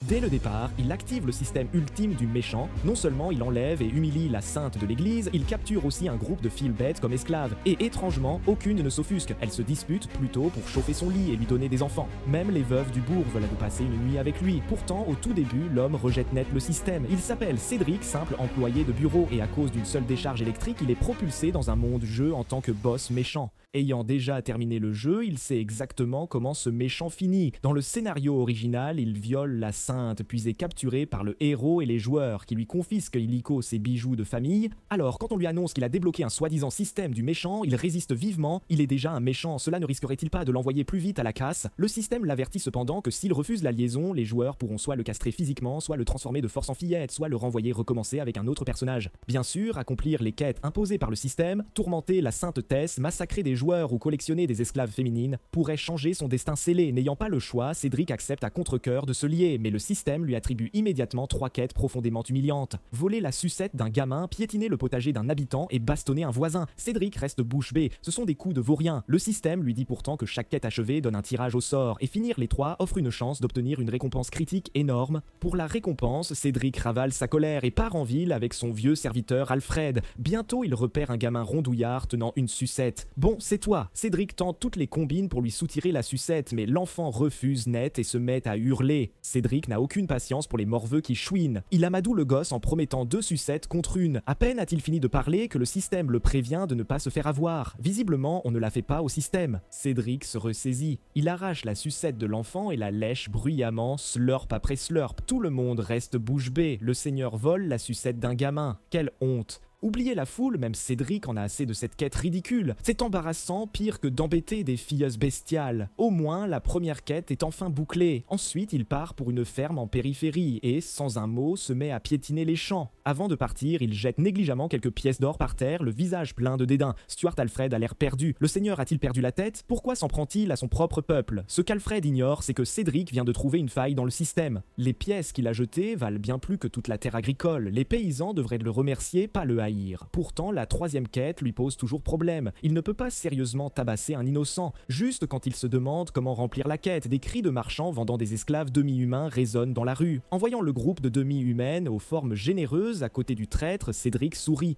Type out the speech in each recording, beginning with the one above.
Dès le départ, il active le système ultime du méchant. Non seulement il enlève et humilie la sainte de l'église, il capture aussi un groupe de filles bêtes comme esclaves. Et étrangement, aucune ne s'offusque. Elles se disputent plutôt pour chauffer son lit et lui donner des enfants. Même les veuves du bourg veulent passer une nuit avec lui. Pourtant, au tout début, l'homme rejette net le système. Il s'appelle Cédric, simple employé de bureau, et à cause d'une seule décharge électrique, il est propulsé dans un monde jeu en tant que boss méchant. Ayant déjà terminé le jeu, il sait exactement comment ce méchant finit. Dans le scénario original, il viole la sainte, puis est capturé par le héros et les joueurs, qui lui confisquent illico ses bijoux de famille. Alors, quand on lui annonce qu'il a débloqué un soi-disant système du méchant, il résiste vivement. Il est déjà un méchant, cela ne risquerait-il pas de l'envoyer plus vite à la casse? Le système l'avertit cependant que s'il refuse la liaison, les joueurs pourront soit le castrer physiquement, soit le transformer de force en fillette, soit le renvoyer recommencer avec un autre personnage. Bien sûr, accomplir les quêtes imposées par le système, tourmenter la sainte Tess, massacrer des joueurs ou collectionner des esclaves féminines pourrait changer son destin scellé. N'ayant pas le choix, Cédric accepte à contre-cœur de se lier, mais le système lui attribue immédiatement 3 quêtes profondément humiliantes. Voler la sucette d'un gamin, piétiner le potager d'un habitant et bastonner un voisin. Cédric reste bouche bée, ce sont des coups de vaurien. Le système lui dit pourtant que chaque quête achevée donne un tirage au sort, et finir les 3 offre une chance d'obtenir une récompense critique énorme. Pour la récompense, Cédric ravale sa colère et part en ville avec son vieux serviteur Alfred. Bientôt, il repère un gamin rondouillard tenant une sucette. Bon, c'est toi. Cédric tente toutes les combines pour lui soutirer la sucette, mais l'enfant refuse net et se met à hurler. Cédric n'a aucune patience pour les morveux qui chouinent. Il amadoue le gosse en promettant 2 sucettes contre une. À peine a-t-il fini de parler que le système le prévient de ne pas se faire avoir. Visiblement, on ne la fait pas au système. Cédric se ressaisit. Il arrache la sucette de l'enfant et la lèche bruyamment, slurp après slurp. Tout le monde reste bouche bée. Le seigneur vole la sucette d'un gamin. Quelle honte! Oubliez la foule, même Cédric en a assez de cette quête ridicule. C'est embarrassant, pire que d'embêter des filleuses bestiales. Au moins, la première quête est enfin bouclée. Ensuite, il part pour une ferme en périphérie et, sans un mot, se met à piétiner les champs. Avant de partir, il jette négligemment quelques pièces d'or par terre, le visage plein de dédain. Stuart Alfred a l'air perdu. Le seigneur a-t-il perdu la tête? Pourquoi s'en prend-il à son propre peuple? Ce qu'Alfred ignore, c'est que Cédric vient de trouver une faille dans le système. Les pièces qu'il a jetées valent bien plus que toute la terre agricole. Les paysans devraient le remercier, pas le haïr. Pourtant, la 3e quête lui pose toujours problème. Il ne peut pas sérieusement tabasser un innocent. Juste quand il se demande comment remplir la quête, des cris de marchands vendant des esclaves demi-humains résonnent dans la rue. En voyant le groupe de demi-humaines aux formes généreuses à côté du traître, Cédric sourit.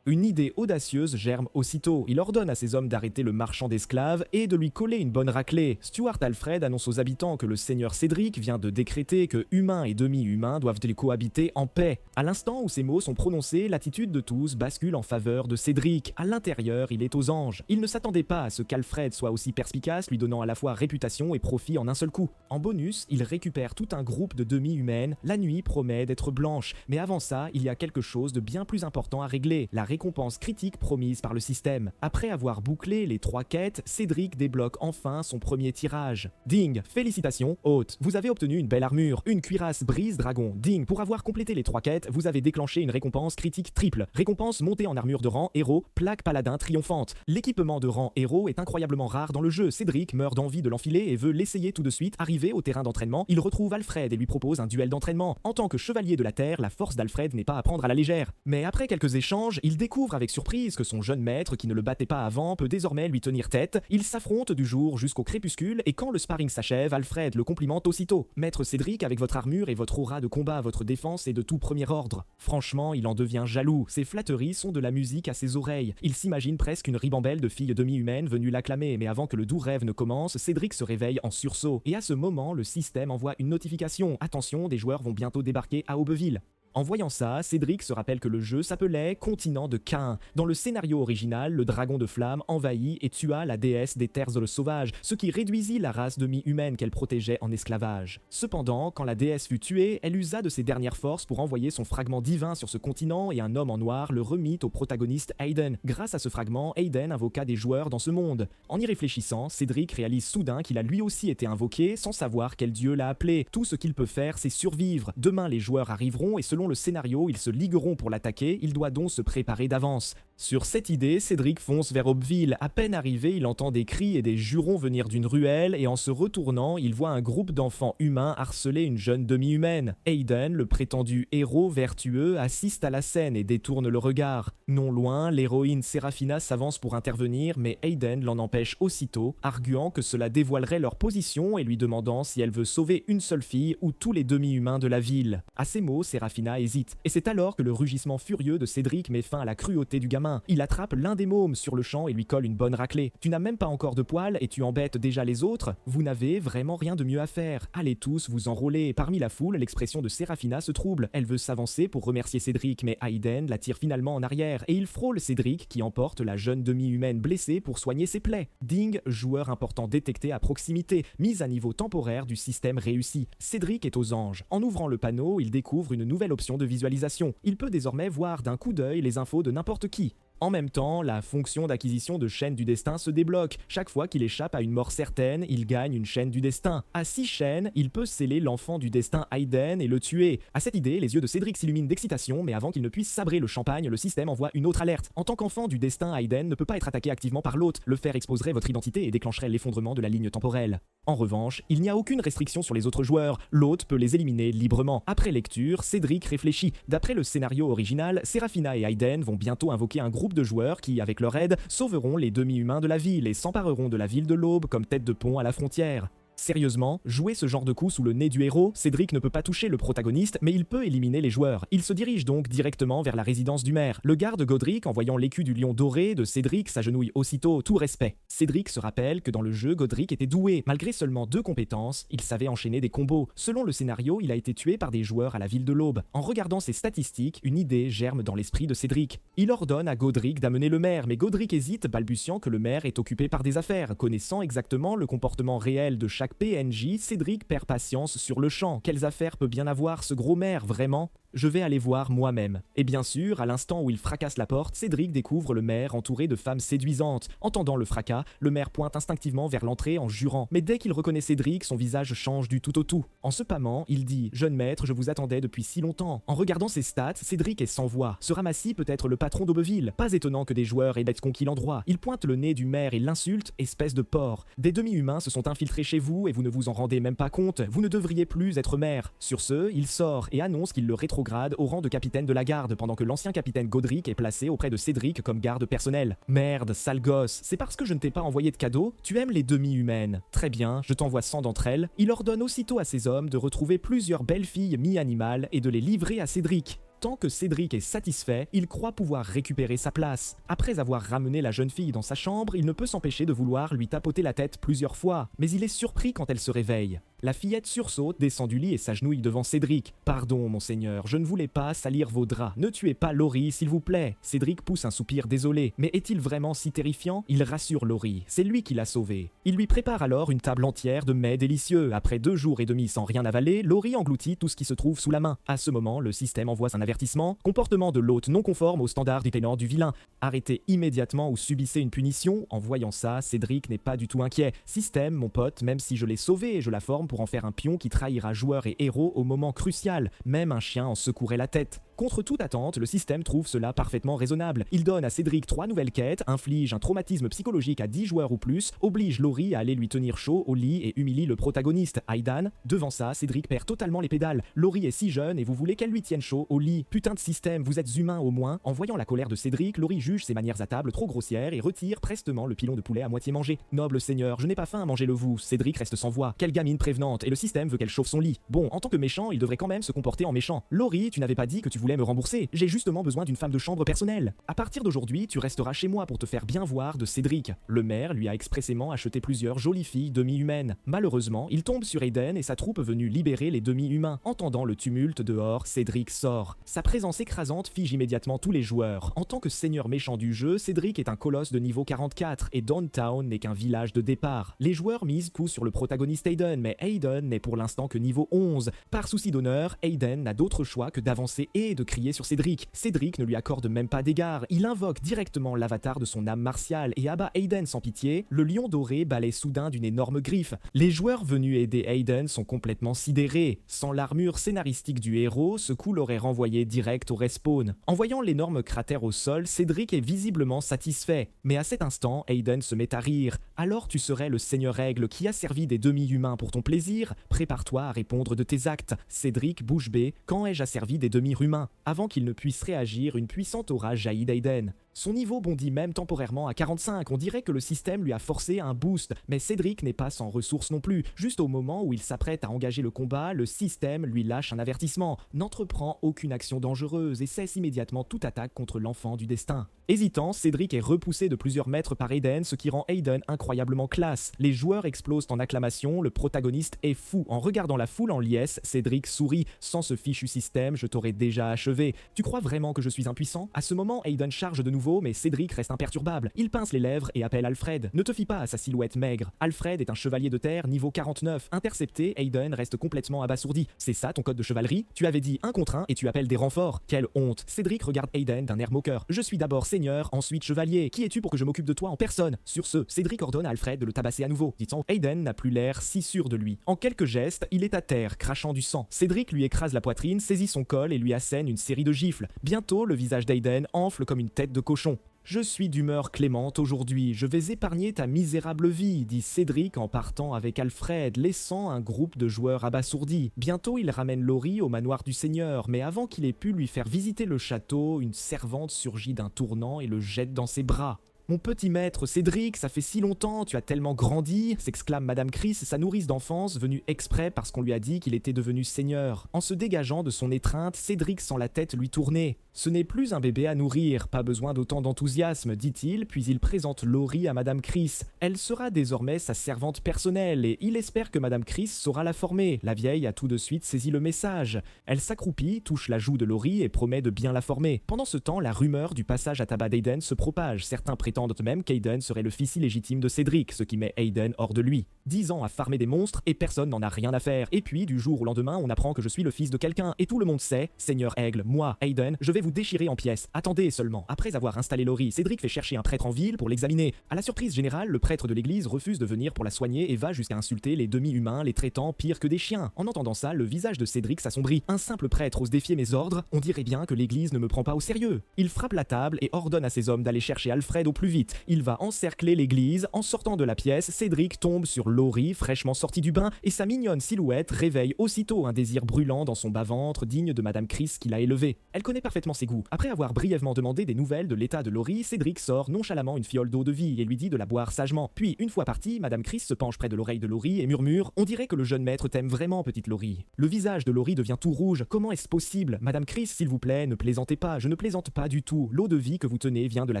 Une idée audacieuse germe aussitôt. Il ordonne à ses hommes d'arrêter le marchand d'esclaves et de lui coller une bonne raclée. Stuart Alfred annonce aux habitants que le seigneur Cédric vient de décréter que humains et demi-humains doivent cohabiter en paix. À l'instant où ces mots sont prononcés, l'attitude de tous bascule en faveur de Cédric. À l'intérieur, il est aux anges. Il ne s'attendait pas à ce qu'Alfred soit aussi perspicace, lui donnant à la fois réputation et profit en un seul coup. En bonus, il récupère tout un groupe de demi-humaines. La nuit promet d'être blanche, mais avant ça, il y a quelque chose de bien plus important à régler. La récompense critique promise par le système. Après avoir bouclé les 3 quêtes, Cédric débloque enfin son premier tirage. Ding, félicitations, hôte, vous avez obtenu une belle armure, une cuirasse brise dragon. Ding, pour avoir complété les 3 quêtes, vous avez déclenché une récompense critique triple. Récompense montée en armure de rang héros, plaque paladin triomphante. L'équipement de rang héros est incroyablement rare dans le jeu. Cédric meurt d'envie de l'enfiler et veut l'essayer tout de suite. Arrivé au terrain d'entraînement, il retrouve Alfred et lui propose un duel d'entraînement. En tant que chevalier de la Terre, la force d'Alfred n'est pas à prendre à la légère. Mais après quelques échanges, il découvre avec surprise que son jeune maître, qui ne le battait pas avant, peut désormais lui tenir tête. Ils s'affrontent du jour jusqu'au crépuscule, et quand le sparring s'achève, Alfred le complimente aussitôt. Maître Cédric, avec votre armure et votre aura de combat, votre défense est de tout premier ordre. Franchement, il en devient jaloux. Ses flatteries sont de la musique à ses oreilles. Il s'imagine presque une ribambelle de filles demi-humaines venues l'acclamer, mais avant que le doux rêve ne commence, Cédric se réveille en sursaut. Et à ce moment, le système envoie une notification. Attention, des joueurs vont bientôt débarquer à Aubeville. En voyant ça, Cédric se rappelle que le jeu s'appelait Continent de Cain. Dans le scénario original, le dragon de flamme envahit et tua la déesse des terres sauvages, ce qui réduisit la race demi-humaine qu'elle protégeait en esclavage. Cependant, quand la déesse fut tuée, elle usa de ses dernières forces pour envoyer son fragment divin sur ce continent et un homme en noir le remit au protagoniste Aiden. Grâce à ce fragment, Aiden invoqua des joueurs dans ce monde. En y réfléchissant, Cédric réalise soudain qu'il a lui aussi été invoqué sans savoir quel dieu l'a appelé. Tout ce qu'il peut faire, c'est survivre. Demain, les joueurs arriveront et selon le scénario, ils se ligueront pour l'attaquer, il doit donc se préparer d'avance. Sur cette idée, Cédric fonce vers Aubeville. À peine arrivé, il entend des cris et des jurons venir d'une ruelle et en se retournant, il voit un groupe d'enfants humains harceler une jeune demi-humaine. Aiden, le prétendu héros vertueux, assiste à la scène et détourne le regard. Non loin, l'héroïne Serafina s'avance pour intervenir, mais Aiden l'en empêche aussitôt, arguant que cela dévoilerait leur position et lui demandant si elle veut sauver une seule fille ou tous les demi-humains de la ville. À ces mots, Serafina hésite, et c'est alors que le rugissement furieux de Cédric met fin à la cruauté du gamin. Il attrape l'un des mômes sur le champ et lui colle une bonne raclée. Tu n'as même pas encore de poils et tu embêtes déjà les autres? Vous n'avez vraiment rien de mieux à faire. Allez tous vous enrôler. Parmi la foule, l'expression de Serafina se trouble. Elle veut s'avancer pour remercier Cédric, mais Aiden la tire finalement en arrière et il frôle Cédric qui emporte la jeune demi-humaine blessée pour soigner ses plaies. Ding, joueur important détecté à proximité, mise à niveau temporaire du système réussi. Cédric est aux anges. En ouvrant le panneau, il découvre une nouvelle option de visualisation. Il peut désormais voir d'un coup d'œil les infos de n'importe qui. En même temps, la fonction d'acquisition de chaînes du destin se débloque. Chaque fois qu'il échappe à une mort certaine, il gagne une chaîne du destin. À 6 chaînes, il peut sceller l'enfant du destin Aiden et le tuer. À cette idée, les yeux de Cédric s'illuminent d'excitation, mais avant qu'il ne puisse sabrer le champagne, le système envoie une autre alerte. En tant qu'enfant du destin, Aiden ne peut pas être attaqué activement par l'hôte. Le faire exposerait votre identité et déclencherait l'effondrement de la ligne temporelle. En revanche, il n'y a aucune restriction sur les autres joueurs. L'hôte peut les éliminer librement. Après lecture, Cédric réfléchit. D'après le scénario original, Serafina et Aiden vont bientôt invoquer un groupe de joueurs qui, avec leur aide, sauveront les demi-humains de la ville et s'empareront de la ville de l'Aube comme tête de pont à la frontière. Sérieusement, jouer ce genre de coup sous le nez du héros, Cédric ne peut pas toucher le protagoniste, mais il peut éliminer les joueurs. Il se dirige donc directement vers la résidence du maire. Le garde Godric, en voyant l'écu du lion doré de Cédric, s'agenouille aussitôt, tout respect. Cédric se rappelle que dans le jeu, Godric était doué. Malgré seulement 2 compétences, il savait enchaîner des combos. Selon le scénario, il a été tué par des joueurs à la ville de l'Aube. En regardant ses statistiques, une idée germe dans l'esprit de Cédric. Il ordonne à Godric d'amener le maire, mais Godric hésite, balbutiant que le maire est occupé par des affaires. Connaissant exactement le comportement réel de chaque PNJ, Cédric perd patience sur le champ. Quelles affaires peut bien avoir ce gros maire, vraiment ? Je vais aller voir moi-même. Et bien sûr, à l'instant où il fracasse la porte, Cédric découvre le maire entouré de femmes séduisantes. Entendant le fracas, le maire pointe instinctivement vers l'entrée en jurant. Mais dès qu'il reconnaît Cédric, son visage change du tout au tout. En se pâmant, il dit « Jeune maître, je vous attendais depuis si longtemps ». En regardant ses stats, Cédric est sans voix. Ce ramassis peut être le patron d'Aubeville. Pas étonnant que des joueurs aient conquis l'endroit. Il pointe le nez du maire et l'insulte « espèce de porc ». Des demi-humains se sont infiltrés chez vous et vous ne vous en rendez même pas compte. Vous ne devriez plus être maire. Sur ce, il sort et annonce qu'il le rétrograde au rang de capitaine de la garde, pendant que l'ancien capitaine Godric est placé auprès de Cédric comme garde personnel. Merde, sale gosse, c'est parce que je ne t'ai pas envoyé de cadeau? Tu aimes les demi-humaines? Très bien, je t'envoie 100 d'entre elles. Il ordonne aussitôt à ses hommes de retrouver plusieurs belles filles mi-animales et de les livrer à Cédric. Tant que Cédric est satisfait, il croit pouvoir récupérer sa place. Après avoir ramené la jeune fille dans sa chambre, il ne peut s'empêcher de vouloir lui tapoter la tête plusieurs fois, mais il est surpris quand elle se réveille. La fillette sursaute, descend du lit et s'agenouille devant Cédric. « Pardon, monseigneur, je ne voulais pas salir vos draps. Ne tuez pas Laurie, s'il vous plaît. » Cédric pousse un soupir désolé. Mais est-il vraiment si terrifiant? Il rassure Laurie. C'est lui qui l'a sauvée. Il lui prépare alors une table entière de mets délicieux. Après 2 jours et demi sans rien avaler, Laurie engloutit tout ce qui se trouve sous la main. À ce moment, le système envoie un avertissement. Comportement de l'hôte non conforme aux standards du ténor du vilain. Arrêtez immédiatement ou subissez une punition. En voyant ça, Cédric n'est pas du tout inquiet. Système, mon pote, même si je l'ai sauvé et je la forme pour en faire un pion qui trahira joueur et héros au moment crucial. Même un chien en secourait la tête. Contre toute attente, le système trouve cela parfaitement raisonnable. Il donne à Cédric 3 nouvelles quêtes, inflige un traumatisme psychologique à 10 joueurs ou plus, oblige Laurie à aller lui tenir chaud au lit et humilie le protagoniste, Aidan. Devant ça, Cédric perd totalement les pédales. Laurie est si jeune et vous voulez qu'elle lui tienne chaud au lit. Putain de système, vous êtes humain au moins. En voyant la colère de Cédric, Laurie juge ses manières à table trop grossières et retire prestement le pilon de poulet à moitié mangé. Noble seigneur, je n'ai pas faim à manger le vous. Cédric reste sans voix. Quelle gamine prévenante, et le système veut qu'elle chauffe son lit. Bon, en tant que méchant, il devrait quand même se comporter en méchant. Laurie, tu n'avais pas dit que tu voulais me rembourser. J'ai justement besoin d'une femme de chambre personnelle. À partir d'aujourd'hui, tu resteras chez moi pour te faire bien voir de Cédric. Le maire lui a expressément acheté plusieurs jolies filles demi-humaines. Malheureusement, il tombe sur Aiden et sa troupe venue libérer les demi-humains. Entendant le tumulte dehors, Cédric sort. Sa présence écrasante fige immédiatement tous les joueurs. En tant que seigneur méchant du jeu, Cédric est un colosse de niveau 44 et Downtown n'est qu'un village de départ. Les joueurs misent coup sur le protagoniste Aiden, mais Aiden n'est pour l'instant que niveau 11. Par souci d'honneur, Aiden n'a d'autre choix que d'avancer et de crier sur Cédric. Cédric ne lui accorde même pas d'égard, il invoque directement l'avatar de son âme martiale et abat Aiden sans pitié. Le lion doré balaie soudain d'une énorme griffe. Les joueurs venus aider Aiden sont complètement sidérés. Sans l'armure scénaristique du héros, ce coup l'aurait renvoyé direct au respawn. En voyant l'énorme cratère au sol, Cédric est visiblement satisfait. Mais à cet instant, Aiden se met à rire. Alors tu serais le seigneur Aigle qui a servi des demi-humains pour ton plaisir? Prépare-toi à répondre de tes actes. Cédric, bouche bée, quand ai-je asservi des demi-humains? Avant qu'il ne puisse réagir, une puissante aura jaillit d'Aiden. Son niveau bondit même temporairement à 45, on dirait que le système lui a forcé un boost, mais Cédric n'est pas sans ressources non plus. Juste au moment où il s'apprête à engager le combat, le système lui lâche un avertissement, n'entreprend aucune action dangereuse et cesse immédiatement toute attaque contre l'enfant du destin. Hésitant, Cédric est repoussé de plusieurs mètres par Aiden, ce qui rend Aiden incroyablement classe. Les joueurs explosent en acclamation, le protagoniste est fou. En regardant la foule en liesse, Cédric sourit. Sans ce fichu système, je t'aurais déjà achevé. Tu crois vraiment que je suis impuissant? À ce moment, Aiden charge de nouveau, mais Cédric reste imperturbable. Il pince les lèvres et appelle Alfred. Ne te fie pas à sa silhouette maigre. Alfred est un chevalier de terre niveau 49. Intercepté, Aiden reste complètement abasourdi. C'est ça ton code de chevalerie? Tu avais dit 1 contre 1 et tu appelles des renforts. Quelle honte! Cédric regarde Aiden d'un air moqueur. Je suis d'abord seigneur, ensuite chevalier. Qui es-tu pour que je m'occupe de toi en personne? Sur ce, Cédric ordonne à Alfred de le tabasser à nouveau. Dit-on, Aiden n'a plus l'air si sûr de lui. En quelques gestes, il est à terre, crachant du sang. Cédric lui écrase la poitrine, saisit son col et lui assène une série de gifles. Bientôt, le visage d'Aiden enfle comme une tête de cochon. Je suis d'humeur clémente aujourd'hui, je vais épargner ta misérable vie, dit Cédric en partant avec Alfred, laissant un groupe de joueurs abasourdis. Bientôt il ramène Laurie au manoir du seigneur, mais avant qu'il ait pu lui faire visiter le château, une servante surgit d'un tournant et le jette dans ses bras. Mon petit maître Cédric, ça fait si longtemps, tu as tellement grandi, s'exclame Madame Chris, sa nourrice d'enfance, venue exprès parce qu'on lui a dit qu'il était devenu seigneur. En se dégageant de son étreinte, Cédric sent la tête lui tourner. Ce n'est plus un bébé à nourrir, pas besoin d'autant d'enthousiasme, dit-il, puis il présente Laurie à Madame Chris. Elle sera désormais sa servante personnelle et il espère que Madame Chris saura la former. La vieille a tout de suite saisi le message. Elle s'accroupit, touche la joue de Laurie et promet de bien la former. Pendant ce temps, la rumeur du passage à tabac d'Aiden se propage. Certains prétendent même qu'Aiden serait le fils illégitime de Cédric, ce qui met Aiden hors de lui. 10 ans à farmer des monstres et personne n'en a rien à faire. Et puis, du jour au lendemain, on apprend que je suis le fils de quelqu'un et tout le monde sait, Seigneur Aigle, moi, Aiden, je vais vous déchirer en pièces. Attendez seulement. Après avoir installé Laurie, Cédric fait chercher un prêtre en ville pour l'examiner. À la surprise générale, le prêtre de l'église refuse de venir pour la soigner et va jusqu'à insulter les demi-humains, les traitant pire que des chiens. En entendant ça, le visage de Cédric s'assombrit. Un simple prêtre ose défier mes ordres, on dirait bien que l'église ne me prend pas au sérieux. Il frappe la table et ordonne à ses hommes d'aller chercher Alfred au plus vite. Il va encercler l'église. En sortant de la pièce, Cédric tombe sur Laurie, fraîchement sortie du bain, et sa mignonne silhouette réveille aussitôt un désir brûlant dans son bas-ventre, digne de Madame Chris qui l'a élevée. Elle connaît parfaitement ses goûts. Après avoir brièvement demandé des nouvelles de l'état de Laurie, Cédric sort nonchalamment une fiole d'eau de vie et lui dit de la boire sagement. Puis, une fois parti, Madame Chris se penche près de l'oreille de Laurie et murmure « On dirait que le jeune maître t'aime vraiment, petite Laurie. » Le visage de Laurie devient tout rouge. Comment est-ce possible? Madame Chris, s'il vous plaît, ne plaisantez pas. Je ne plaisante pas du tout. L'eau de vie que vous tenez vient de la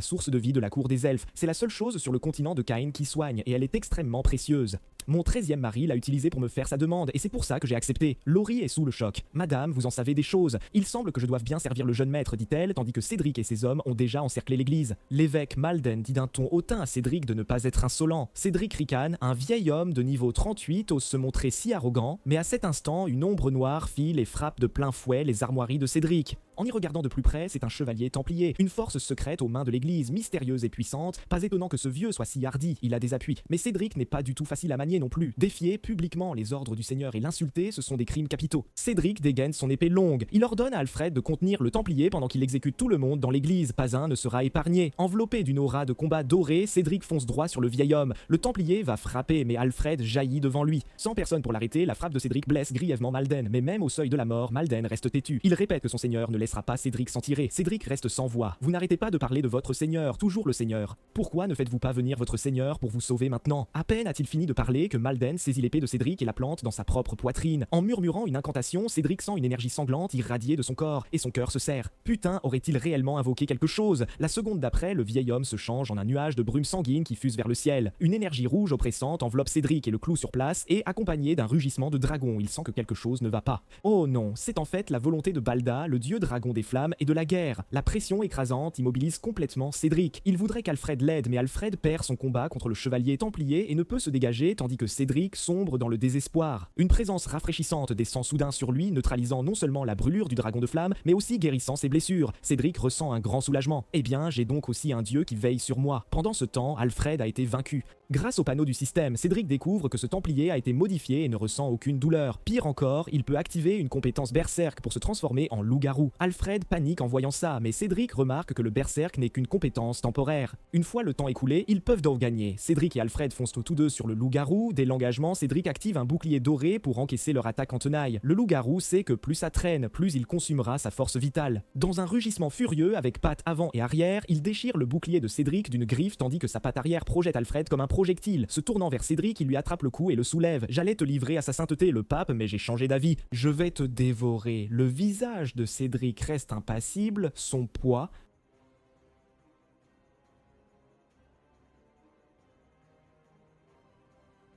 source de vie de la cour des elfes. C'est la seule chose sur le continent de Cain qui soigne, et elle est extrêmement précieuse. Mon 13e mari l'a utilisée pour me faire sa demande, et c'est pour ça que j'ai accepté. Laurie est sous le choc. Madame, vous en savez des choses. Il semble que je doive bien servir le jeune maître, dit-elle, tandis que Cédric et ses hommes ont déjà encerclé l'église. L'évêque Malden dit d'un ton hautain à Cédric de ne pas être insolent. Cédric ricane, un vieil homme de niveau 38 ose se montrer si arrogant, mais à cet instant, une ombre noire file et frappe de plein fouet les armoiries de Cédric. En y regardant de plus près, c'est un chevalier templier, une force secrète aux mains de l'église, mystérieuse et puissante. Pas étonnant que ce vieux soit si hardi, il a des appuis. Mais Cédric n'est pas du tout facile à manier non plus. Défier publiquement les ordres du Seigneur et l'insulter, ce sont des crimes capitaux. Cédric dégaine son épée longue. Il ordonne à Alfred de contenir le templier pendant qu'il exécute tout le monde dans l'église. Pas un ne sera épargné. Enveloppé d'une aura de combat dorée, Cédric fonce droit sur le vieil homme. Le templier va frapper, mais Alfred jaillit devant lui. Sans personne pour l'arrêter, la frappe de Cédric blesse grièvement Malden. Mais même au seuil de la mort, Malden reste têtu. Il répète que son Seigneur ne laissera pas Cédric s'en tirer. Cédric reste sans voix. Vous n'arrêtez pas de parler de votre Seigneur, toujours le Seigneur. Pourquoi ne faites-vous pas venir votre Seigneur pour vous sauver maintenant? À peine a-t-il fini de parler que Malden saisit l'épée de Cédric et la plante dans sa propre poitrine. En murmurant une incantation, Cédric sent une énergie sanglante irradier de son corps, et son cœur se serre. Putain, aurait-il réellement invoqué quelque chose? La seconde d'après, le vieil homme se change en un nuage de brume sanguine qui fuse vers le ciel. Une énergie rouge oppressante enveloppe Cédric et le cloue sur place, et accompagné d'un rugissement de dragon, il sent que quelque chose ne va pas. Oh non, c'est en fait la volonté de Balda, le dieu dragon des flammes et de la guerre. La pression écrasante immobilise complètement Cédric. Il voudrait qu'Alfred l'aide, mais Alfred perd son combat contre le chevalier templier et ne peut se dégager tandis tandis que Cédric sombre dans le désespoir. Une présence rafraîchissante descend soudain sur lui, neutralisant non seulement la brûlure du dragon de flamme, mais aussi guérissant ses blessures. Cédric ressent un grand soulagement. Eh bien, j'ai donc aussi un dieu qui veille sur moi. Pendant ce temps, Alfred a été vaincu. Grâce au panneau du système, Cédric découvre que ce templier a été modifié et ne ressent aucune douleur. Pire encore, il peut activer une compétence berserk pour se transformer en loup-garou. Alfred panique en voyant ça, mais Cédric remarque que le berserk n'est qu'une compétence temporaire. Une fois le temps écoulé, ils peuvent donc gagner. Cédric et Alfred foncent tous deux sur le loup-garou. Dès l'engagement, Cédric active un bouclier doré pour encaisser leur attaque en tenaille. Le loup-garou sait que plus ça traîne, plus il consumera sa force vitale. Dans un rugissement furieux, avec pattes avant et arrière, il déchire le bouclier de Cédric d'une griffe tandis que sa patte arrière projette Alfred comme un projectile. Se tournant vers Cédric, il lui attrape le cou et le soulève. J'allais te livrer à sa sainteté, le pape, mais j'ai changé d'avis. Je vais te dévorer. Le visage de Cédric reste impassible, son poids...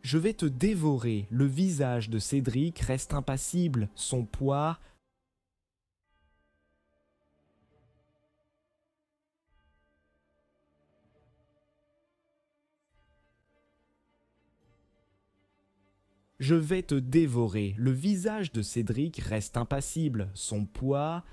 Je vais te dévorer. Le visage de Cédric reste impassible, son poids... Je vais te dévorer. Le visage de Cédric reste impassible. Son poids...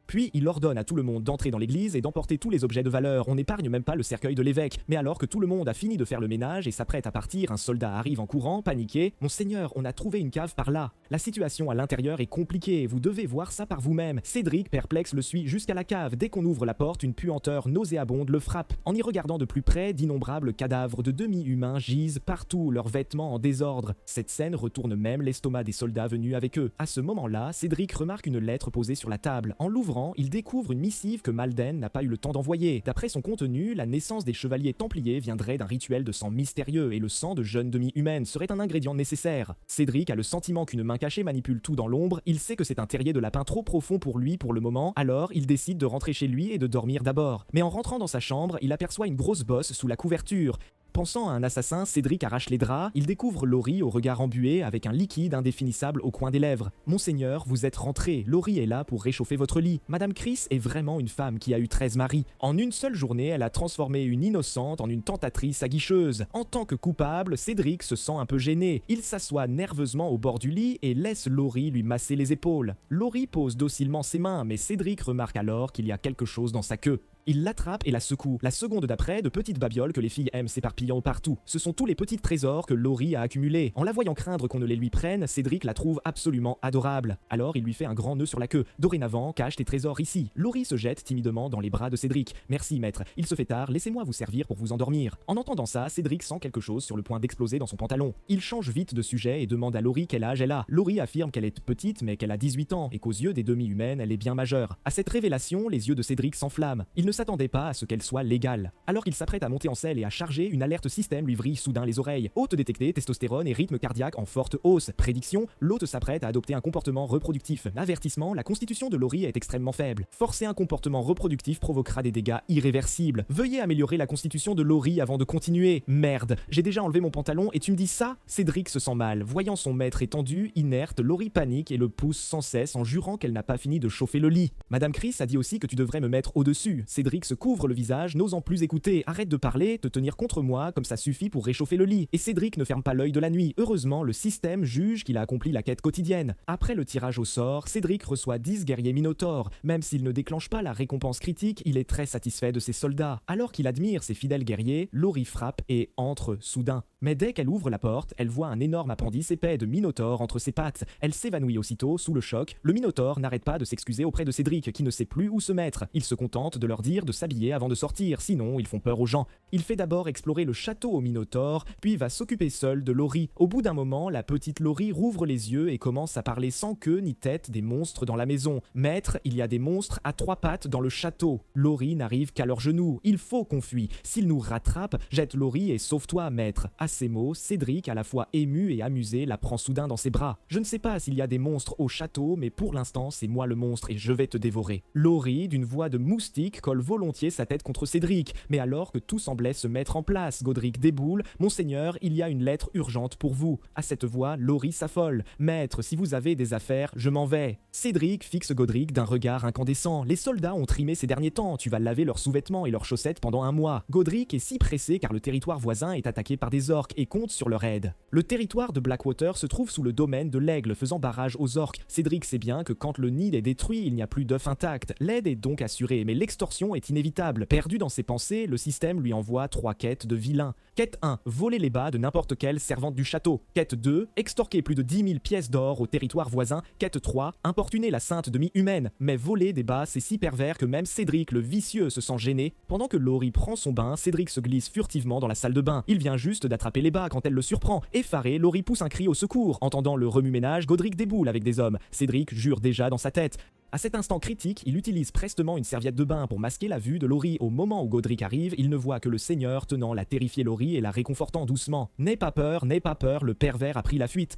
Puis il ordonne à tout le monde d'entrer dans l'église et d'emporter tous les objets de valeur. On n'épargne même pas le cercueil de l'évêque. Mais alors que tout le monde a fini de faire le ménage et s'apprête à partir, un soldat arrive en courant, paniqué. « Monseigneur, on a trouvé une cave par là. La situation à l'intérieur est compliquée, vous devez voir ça par vous-même. » Cédric, perplexe, le suit jusqu'à la cave. Dès qu'on ouvre la porte, une puanteur nauséabonde le frappe. En y regardant de plus près, d'innombrables cadavres de demi-humains gisent partout, leurs vêtements en désordre. Cette scène retourne même l'estomac des soldats venus avec eux. À ce moment-là, Cédric remarque une lettre posée sur la table. En l'ouvrant, il découvre une missive que Malden n'a pas eu le temps d'envoyer. D'après son contenu, la naissance des chevaliers templiers viendrait d'un rituel de sang mystérieux et le sang de jeunes demi-humaines serait un ingrédient nécessaire. Cédric a le sentiment qu'une main cachée manipule tout dans l'ombre, il sait que c'est un terrier de lapin trop profond pour lui pour le moment, alors il décide de rentrer chez lui et de dormir d'abord. Mais en rentrant dans sa chambre, il aperçoit une grosse bosse sous la couverture. Pensant à un assassin, Cédric arrache les draps, il découvre Laurie au regard embué avec un liquide indéfinissable au coin des lèvres. « Monseigneur, vous êtes rentré, Laurie est là pour réchauffer votre lit. Madame Chris est vraiment une femme qui a eu 13 maris. En une seule journée, elle a transformé une innocente en une tentatrice aguicheuse. En tant que coupable, Cédric se sent un peu gêné. Il s'assoit nerveusement au bord du lit et laisse Laurie lui masser les épaules. Laurie pose docilement ses mains, mais Cédric remarque alors qu'il y a quelque chose dans sa queue. Il l'attrape et la secoue. La seconde d'après, de petites babioles que les filles aiment s'éparpillant partout. Ce sont tous les petits trésors que Laurie a accumulés. En la voyant craindre qu'on ne les lui prenne, Cédric la trouve absolument adorable. Alors il lui fait un grand nœud sur la queue. Dorénavant, cache tes trésors ici. Laurie se jette timidement dans les bras de Cédric. Merci maître, il se fait tard, laissez-moi vous servir pour vous endormir. En entendant ça, Cédric sent quelque chose sur le point d'exploser dans son pantalon. Il change vite de sujet et demande à Laurie quel âge elle a. Laurie affirme qu'elle est petite mais qu'elle a 18 ans et qu'aux yeux des demi-humaines, elle est bien majeure. À cette révélation, les yeux de Cédric s'enflamment. Il ne s'attendait pas à ce qu'elle soit légale. Alors qu'il s'apprête à monter en selle et à charger, une alerte système lui vrille soudain les oreilles. Hôte détectée, testostérone et rythme cardiaque en forte hausse. Prédiction, l'hôte s'apprête à adopter un comportement reproductif. Avertissement, la constitution de Laurie est extrêmement faible. Forcer un comportement reproductif provoquera des dégâts irréversibles. Veuillez améliorer la constitution de Laurie avant de continuer. Merde, j'ai déjà enlevé mon pantalon et tu me dis ça? Cédric se sent mal. Voyant son maître étendu, inerte, Laurie panique et le pousse sans cesse en jurant qu'elle n'a pas fini de chauffer le lit. Madame Chris a dit aussi que tu devrais me mettre au-dessus. Cédric se couvre le visage, n'osant plus écouter. Arrête de parler, te tenir contre moi, comme ça suffit pour réchauffer le lit. Et Cédric ne ferme pas l'œil de la nuit. Heureusement, le système juge qu'il a accompli la quête quotidienne. Après le tirage au sort, Cédric reçoit 10 guerriers minotaures. Même s'il ne déclenche pas la récompense critique, il est très satisfait de ses soldats. Alors qu'il admire ses fidèles guerriers, Laurie frappe et entre soudain. Mais dès qu'elle ouvre la porte, elle voit un énorme appendice épais de minotaure entre ses pattes. Elle s'évanouit aussitôt sous le choc. Le minotaure n'arrête pas de s'excuser auprès de Cédric, qui ne sait plus où se mettre. Il se contente de leur dire de s'habiller avant de sortir, sinon ils font peur aux gens. Il fait d'abord explorer le château au minotaure, puis va s'occuper seul de Laurie. Au bout d'un moment, la petite Laurie rouvre les yeux et commence à parler sans queue ni tête des monstres dans la maison. Maître, il y a des monstres à 3 pattes dans le château. Laurie n'arrive qu'à leurs genoux. Il faut qu'on fuit. S'ils nous rattrapent, jette Laurie et sauve-toi, maître. À ces mots, Cédric, à la fois ému et amusé, la prend soudain dans ses bras. Je ne sais pas s'il y a des monstres au château, mais pour l'instant, c'est moi le monstre et je vais te dévorer. Laurie, d'une voix de moustique, colle colle volontiers sa tête contre Cédric. Mais alors que tout semblait se mettre en place, Godric déboule. « Monseigneur, il y a une lettre urgente pour vous. » À cette voix, Laurie s'affole. « Maître, si vous avez des affaires, je m'en vais. » Cédric fixe Godric d'un regard incandescent. Les soldats ont trimé ces derniers temps, tu vas laver leurs sous-vêtements et leurs chaussettes pendant un mois. Godric est si pressé car le territoire voisin est attaqué par des orques et compte sur leur aide. Le territoire de Blackwater se trouve sous le domaine de l'Aigle faisant barrage aux orques. Cédric sait bien que quand le nid est détruit, il n'y a plus d'œufs intacts. L'aide est donc assurée, mais l'extorsion est inévitable. Perdu dans ses pensées, le système lui envoie 3 quêtes de vilains. Quête 1, voler les bas de n'importe quelle servante du château. Quête 2, extorquer plus de 10 000 pièces d'or au territoire voisin. Quête 3, importuner la sainte demi-humaine. Mais voler des bas, c'est si pervers que même Cédric le vicieux se sent gêné. Pendant que Laurie prend son bain, Cédric se glisse furtivement dans la salle de bain. Il vient juste d'attraper les bas quand elle le surprend. Effaré, Laurie pousse un cri au secours. Entendant le remue-ménage, Godric déboule avec des hommes. Cédric jure déjà dans sa tête. À cet instant critique, il utilise prestement une serviette de bain pour masquer la vue de Laurie. Au moment où Godric arrive, il ne voit que le seigneur tenant la terrifiée Laurie et la réconfortant doucement. N'aie pas peur, le pervers a pris la fuite.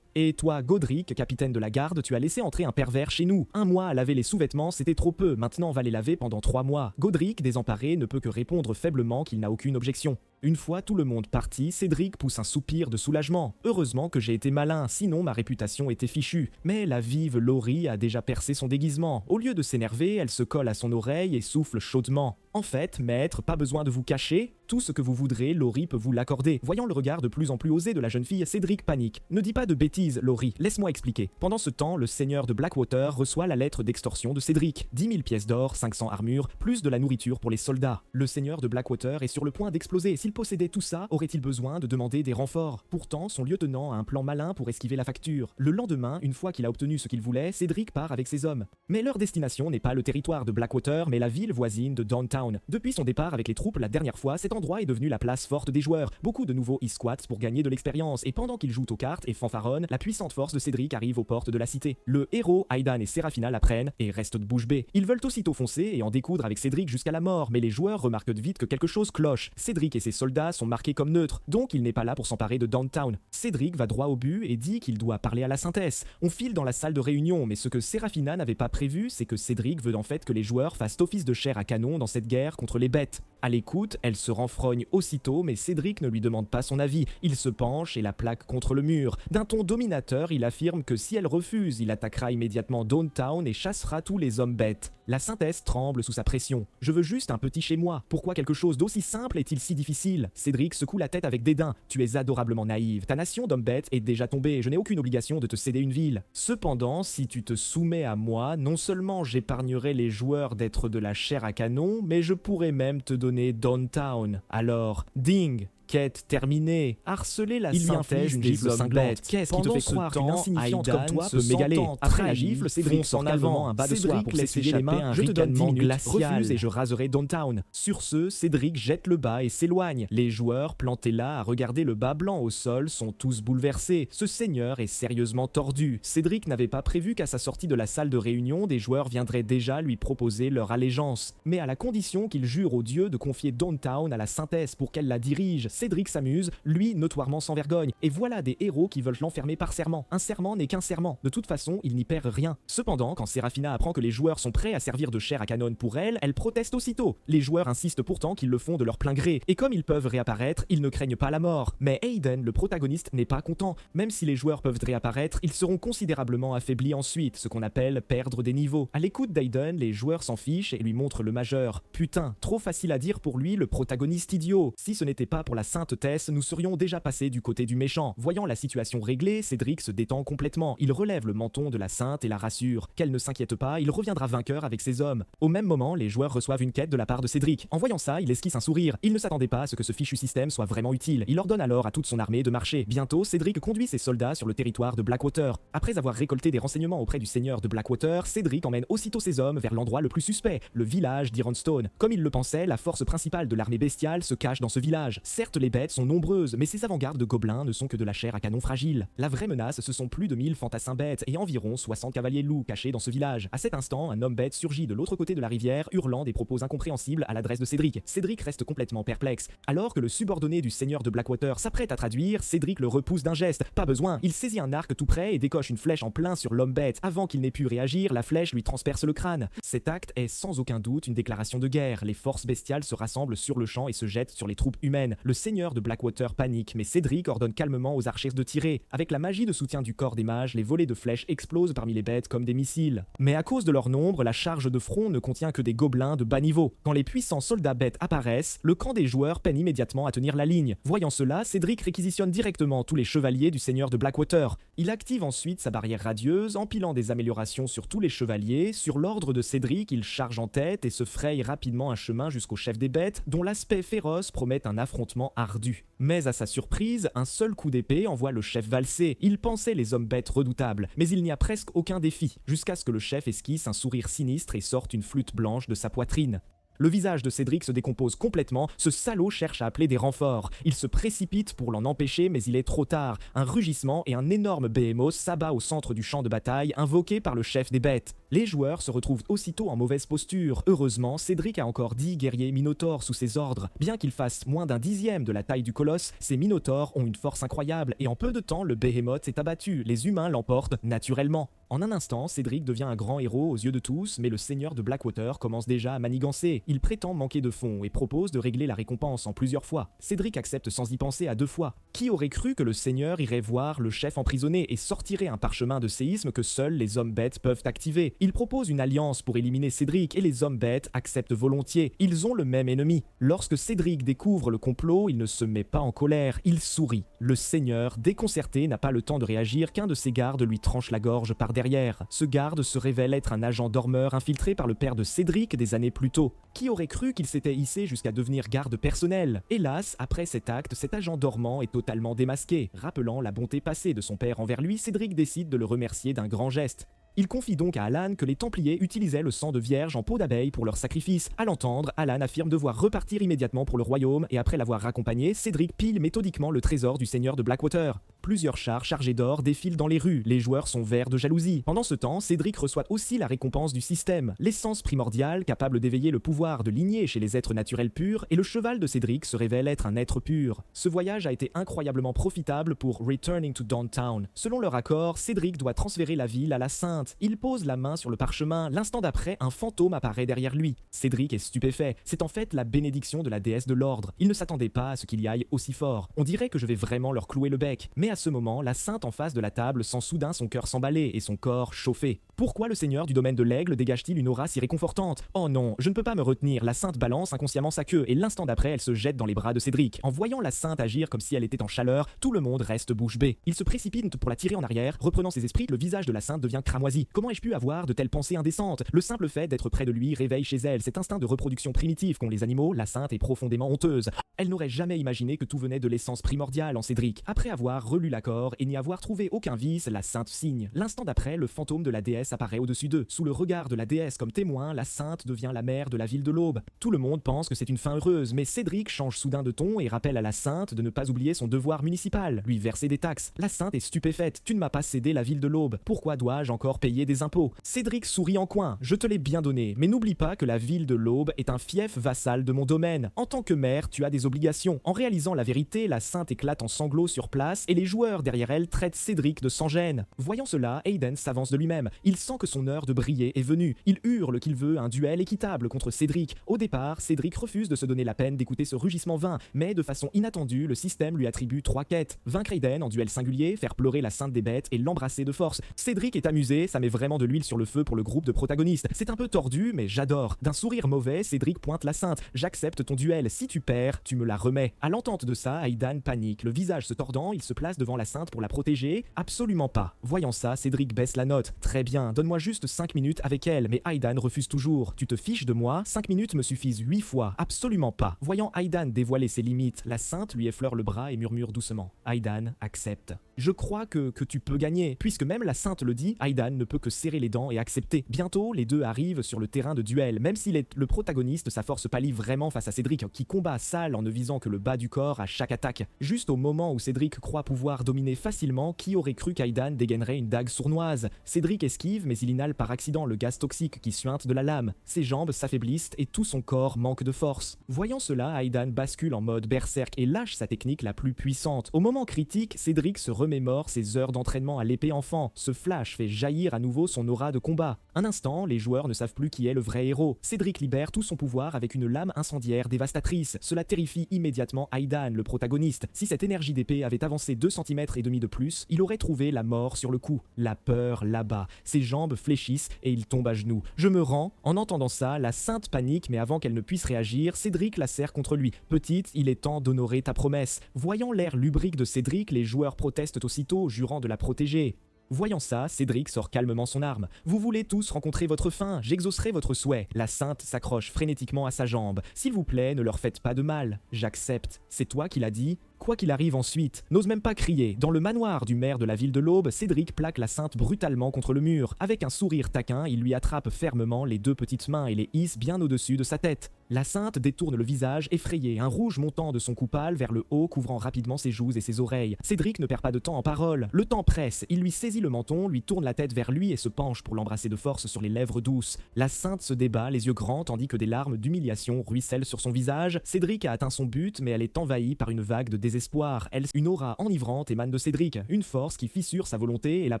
Et toi, Godric, capitaine de la garde, tu as laissé entrer un pervers chez nous. 1 mois à laver les sous-vêtements, c'était trop peu, maintenant on va les laver pendant 3 mois. Godric, désemparé, ne peut que répondre faiblement qu'il n'a aucune objection. Une fois tout le monde parti, Cédric pousse un soupir de soulagement. Heureusement que j'ai été malin, sinon ma réputation était fichue. Mais la vive Laurie a déjà percé son déguisement. Au lieu de s'énerver, elle se colle à son oreille et souffle chaudement. En fait, maître, pas besoin de vous cacher. Tout ce que vous voudrez, Laurie peut vous l'accorder. Voyant le regard de plus en plus osé de la jeune fille, Cédric panique. Ne dis pas de bêtises, Laurie, laisse-moi expliquer. Pendant ce temps, le seigneur de Blackwater reçoit la lettre d'extorsion de Cédric. 10 000 pièces d'or, 500 armures, plus de la nourriture pour les soldats. Le seigneur de Blackwater est sur le point d'exploser. S'il possédait tout ça, aurait-il besoin de demander des renforts? Pourtant, son lieutenant a un plan malin pour esquiver la facture. Le lendemain, une fois qu'il a obtenu ce qu'il voulait, Cédric part avec ses hommes. Mais leur destination n'est pas le territoire de Blackwater, mais la ville voisine de Downtown. Depuis son départ avec les troupes la dernière fois, cet endroit est devenu la place forte des joueurs. Beaucoup de nouveaux e-squats pour gagner de l'expérience, et pendant qu'ils jouent aux cartes et fanfaronnent, la puissante force de Cédric arrive aux portes de la cité. Le héros, Aidan et Seraphina l'apprennent et restent de bouche bée. Ils veulent aussitôt foncer et en découdre avec Cédric jusqu'à la mort, mais les joueurs remarquent vite que quelque chose cloche. Cédric et ses soldats sont marqués comme neutres, donc il n'est pas là pour s'emparer de Downtown. Cédric va droit au but et dit qu'il doit parler à la synthèse. On file dans la salle de réunion, mais ce que Seraphina n'avait pas prévu, c'est que Cédric veut en fait que les joueurs fassent office de chair à canon dans cette guerre contre les bêtes. À l'écoute, elle se renfrogne aussitôt, mais Cédric ne lui demande pas son avis. Il se penche et la plaque contre le mur. D'un ton dominateur, il affirme que si elle refuse, il attaquera immédiatement Downtown et chassera tous les hommes bêtes. La synthèse tremble sous sa pression. « Je veux juste un petit chez moi. Pourquoi quelque chose d'aussi simple est-il si difficile ?» Cédric secoue la tête avec dédain. « Tu es adorablement naïve. Ta nation d'hommes bêtes est déjà tombée. Je n'ai aucune obligation de te céder une ville. Cependant, si tu te soumets à moi, non seulement j'épargnerai les joueurs d'être de la chair à canon, mais je pourrais même te donner Downtown. Alors, ding !» Quête terminée. Harceler la synthèse des hommes bêtes. Qu'est-ce qui te fait croire qu'une insignifiante comme toi peut m'égaler? Après la gifle, Cédric sort calmement un bas de soie pour s'essuyer les mains. Je te donne 10 minutes, refuse et je raserai Downtown. Sur ce, Cédric jette le bas et s'éloigne. Les joueurs, plantés là à regarder le bas blanc au sol, sont tous bouleversés. Ce seigneur est sérieusement tordu. Cédric n'avait pas prévu qu'à sa sortie de la salle de réunion, des joueurs viendraient déjà lui proposer leur allégeance. Mais à la condition qu'il jure aux dieux de confier Downtown à la synthèse pour qu'elle la dirige. Cédric s'amuse, lui notoirement sans vergogne, et voilà des héros qui veulent l'enfermer par serment. Un serment n'est qu'un serment, de toute façon il n'y perd rien. Cependant, quand Seraphina apprend que les joueurs sont prêts à servir de chair à canon pour elle, elle proteste aussitôt. Les joueurs insistent pourtant qu'ils le font de leur plein gré, et comme ils peuvent réapparaître, ils ne craignent pas la mort. Mais Aidan, le protagoniste, n'est pas content. Même si les joueurs peuvent réapparaître, ils seront considérablement affaiblis ensuite, ce qu'on appelle perdre des niveaux. À l'écoute d'Aidan, les joueurs s'en fichent et lui montrent le majeur. Putain, trop facile à dire pour lui, le protagoniste idiot. Si ce n'était pas pour la saintetesse, nous serions déjà passés du côté du méchant. Voyant la situation réglée, Cédric se détend complètement. Il relève le menton de la sainte et la rassure. Qu'elle ne s'inquiète pas, il reviendra vainqueur avec ses hommes. Au même moment, les joueurs reçoivent une quête de la part de Cédric. En voyant ça, il esquisse un sourire. Il ne s'attendait pas à ce que ce fichu système soit vraiment utile. Il ordonne alors à toute son armée de marcher. Bientôt, Cédric conduit ses soldats sur le territoire de Blackwater. Après avoir récolté des renseignements auprès du seigneur de Blackwater, Cédric emmène aussitôt ses hommes vers l'endroit le plus suspect, le village d'Ironstone. Comme il le pensait, la force principale de l'armée bestiale se cache dans ce village. Certes, Certes, les bêtes sont nombreuses, mais ces avant-gardes de gobelins ne sont que de la chair à canon fragile. La vraie menace, ce sont plus de 1000 fantassins bêtes et environ 60 cavaliers loups cachés dans ce village. À cet instant, un homme bête surgit de l'autre côté de la rivière, hurlant des propos incompréhensibles à l'adresse de Cédric. Cédric reste complètement perplexe. Alors que le subordonné du seigneur de Blackwater s'apprête à traduire, Cédric le repousse d'un geste. Pas besoin, il saisit un arc tout près et décoche une flèche en plein sur l'homme bête. Avant qu'il n'ait pu réagir, la flèche lui transperce le crâne. Cet acte est sans aucun doute une déclaration de guerre. Les forces bestiales se rassemblent sur le champ et se jettent sur les troupes humaines. Le seigneur de Blackwater panique, mais Cédric ordonne calmement aux archers de tirer. Avec la magie de soutien du corps des mages, les volées de flèches explosent parmi les bêtes comme des missiles. Mais à cause de leur nombre, la charge de front ne contient que des gobelins de bas niveau. Quand les puissants soldats bêtes apparaissent, le camp des joueurs peine immédiatement à tenir la ligne. Voyant cela, Cédric réquisitionne directement tous les chevaliers du seigneur de Blackwater. Il active ensuite sa barrière radieuse, empilant des améliorations sur tous les chevaliers. Sur l'ordre de Cédric, il charge en tête et se fraye rapidement un chemin jusqu'au chef des bêtes, dont l'aspect féroce promet un affrontement ardu. Mais à sa surprise, un seul coup d'épée envoie le chef valser. Il pensait les hommes bêtes redoutables, mais il n'y a presque aucun défi, jusqu'à ce que le chef esquisse un sourire sinistre et sorte une flûte blanche de sa poitrine. Le visage de Cédric se décompose complètement, ce salaud cherche à appeler des renforts. Il se précipite pour l'en empêcher, mais il est trop tard. Un rugissement et un énorme behémoth s'abat au centre du champ de bataille, invoqué par le chef des bêtes. Les joueurs se retrouvent aussitôt en mauvaise posture. Heureusement, Cédric a encore 10 guerriers minotaures sous ses ordres. Bien qu'il fasse moins d'un dixième de la taille du colosse, ces minotaures ont une force incroyable, et en peu de temps, le behémoth s'est abattu. Les humains l'emportent naturellement. En un instant, Cédric devient un grand héros aux yeux de tous, mais le seigneur de Blackwater commence déjà à manigancer. Il prétend manquer de fonds et propose de régler la récompense en plusieurs fois. Cédric accepte sans y penser à 2 fois. Qui aurait cru que le seigneur irait voir le chef emprisonné et sortirait un parchemin de séisme que seuls les hommes bêtes peuvent activer? Il propose une alliance pour éliminer Cédric et les hommes bêtes acceptent volontiers. Ils ont le même ennemi. Lorsque Cédric découvre le complot, il ne se met pas en colère, il sourit. Le seigneur, déconcerté, n'a pas le temps de réagir qu'un de ses gardes lui tranche la gorge par derrière. Ce garde se révèle être un agent dormeur infiltré par le père de Cédric des années plus tôt. Qui aurait cru qu'il s'était hissé jusqu'à devenir garde personnel? Hélas, après cet acte, cet agent dormant est totalement démasqué. Rappelant la bonté passée de son père envers lui, Cédric décide de le remercier d'un grand geste. Il confie donc à Alan que les Templiers utilisaient le sang de vierge en peau d'abeille pour leur sacrifice. À l'entendre, Alan affirme devoir repartir immédiatement pour le royaume et après l'avoir raccompagné, Cédric pile méthodiquement le trésor du seigneur de Blackwater. Plusieurs chars chargés d'or défilent dans les rues, les joueurs sont verts de jalousie. Pendant ce temps, Cédric reçoit aussi la récompense du système, l'essence primordiale capable d'éveiller le pouvoir de lignée chez les êtres naturels purs, et le cheval de Cédric se révèle être un être pur. Ce voyage a été incroyablement profitable pour Returning to Downtown. Selon leur accord, Cédric doit transférer la ville à la Sainte. Il pose la main sur le parchemin, l'instant d'après, un fantôme apparaît derrière lui. Cédric est stupéfait, c'est en fait la bénédiction de la déesse de l'ordre. Il ne s'attendait pas à ce qu'il y aille aussi fort. On dirait que je vais vraiment leur clouer le bec. Mais à ce moment, la Sainte en face de la table sent soudain son cœur s'emballer et son corps chauffer. Pourquoi le seigneur du domaine de l'aigle dégage-t-il une aura si réconfortante? Oh non, je ne peux pas me retenir, la Sainte balance inconsciemment sa queue et l'instant d'après elle se jette dans les bras de Cédric. En voyant la Sainte agir comme si elle était en chaleur, tout le monde reste bouche bée. Il se précipite pour la tirer en arrière, reprenant ses esprits, le visage de la Sainte devient cramoisi. Comment ai-je pu avoir de telles pensées indécentes? Le simple fait d'être près de lui réveille chez elle cet instinct de reproduction primitif qu'ont les animaux, la Sainte est profondément honteuse. Elle n'aurait jamais imaginé que tout venait de l'essence primordiale en Cédric. Après avoir relu l'accord et n'y avoir trouvé aucun vice, la Sainte signe. L'instant d'après, le fantôme de la déesse apparaît au-dessus d'eux. Sous le regard de la déesse comme témoin, la Sainte devient la mère de la ville de l'Aube. Tout le monde pense que c'est une fin heureuse, mais Cédric change soudain de ton et rappelle à la Sainte de ne pas oublier son devoir municipal, lui verser des taxes. La Sainte est stupéfaite. Tu ne m'as pas cédé la ville de l'Aube. Pourquoi dois-je encore payer des impôts? Cédric sourit en coin. Je te l'ai bien donné, mais n'oublie pas que la ville de l'Aube est un fief vassal de mon domaine. En tant que maire, tu as des obligations. En réalisant la vérité, la Sainte éclate en sanglots sur place et les joueurs derrière elle traitent Cédric de sans-gêne. Voyant cela, Aiden s'avance de lui-même. Il sent que son heure de briller est venue. Il hurle qu'il veut un duel équitable contre Cédric. Au départ, Cédric refuse de se donner la peine d'écouter ce rugissement vain, mais de façon inattendue, le système lui attribue 3 quêtes. Vaincre Aiden en duel singulier, faire pleurer la Sainte des bêtes et l'embrasser de force. Cédric est amusé, ça met vraiment de l'huile sur le feu pour le groupe de protagonistes. C'est un peu tordu, mais j'adore. D'un sourire mauvais, Cédric pointe la Sainte. J'accepte ton duel, si tu perds, tu me la remets. À l'entente de ça, Aidan panique. Le visage se tordant, il se place devant la Sainte pour la protéger. Absolument pas. Voyant ça, Cédric baisse la note. Très bien, donne-moi juste 5 minutes avec elle, mais Aidan refuse toujours. Tu te fiches de moi? 5 minutes me suffisent 8 fois. Absolument pas. Voyant Aidan dévoiler ses limites, la Sainte lui effleure le bras et murmure doucement. Aidan accepte. Je crois que tu peux gagner. Puisque même la sainte le dit, Aidan ne peut que serrer les dents et accepter. Bientôt, les deux arrivent sur le terrain de duel. Même s'il est le protagoniste, sa force pâlit vraiment face à Cédric, qui combat sale en ne visant que le bas du corps à chaque attaque. Juste au moment où Cédric croit pouvoir dominer facilement, qui aurait cru qu'Aidan dégainerait une dague sournoise? Cédric esquive, mais il inhale par accident le gaz toxique qui suinte de la lame. Ses jambes s'affaiblissent et tout son corps manque de force. Voyant cela, Aidan bascule en mode berserk et lâche sa technique la plus puissante. Au moment critique, Cédric se remémore ses heures d'entraînement à l'épée enfant. Ce flash fait jaillir à nouveau son aura de combat. Un instant, les joueurs ne savent plus qui est le vrai héros. Cédric libère tout son pouvoir avec une lame incendiaire dévastatrice. Cela terrifie immédiatement Aidan, le protagoniste. Si cette énergie d'épée avait avancé 2,5 cm de plus, il aurait trouvé la mort sur le coup. La peur l'abat. Ses jambes fléchissent et il tombe à genoux. Je me rends. En entendant ça, la sainte panique, mais avant qu'elle ne puisse réagir, Cédric la serre contre lui. Petite, il est temps d'honorer ta promesse. Voyant l'air lubrique de Cédric, les joueurs protestent aussitôt, jurant de la protéger. Voyant ça, Cédric sort calmement son arme. « Vous voulez tous rencontrer votre fin, j'exaucerai votre souhait. » La sainte s'accroche frénétiquement à sa jambe. « S'il vous plaît, ne leur faites pas de mal. »« J'accepte. » C'est toi qui l'as dit ? Quoi qu'il arrive ensuite, n'ose même pas crier. Dans le manoir du maire de la ville de l'Aube, Cédric plaque la sainte brutalement contre le mur. Avec un sourire taquin, il lui attrape fermement les deux petites mains et les hisse bien au-dessus de sa tête. La sainte détourne le visage effrayé, un rouge montant de son cou pâle vers le haut couvrant rapidement ses joues et ses oreilles. Cédric ne perd pas de temps en paroles. Le temps presse, il lui saisit le menton, lui tourne la tête vers lui et se penche pour l'embrasser de force sur les lèvres douces. La sainte se débat, les yeux grands, tandis que des larmes d'humiliation ruissellent sur son visage. Cédric a atteint son but, mais elle est envahie par une vague de désespoir. Une aura enivrante émane de Cédric, une force qui fissure sa volonté et la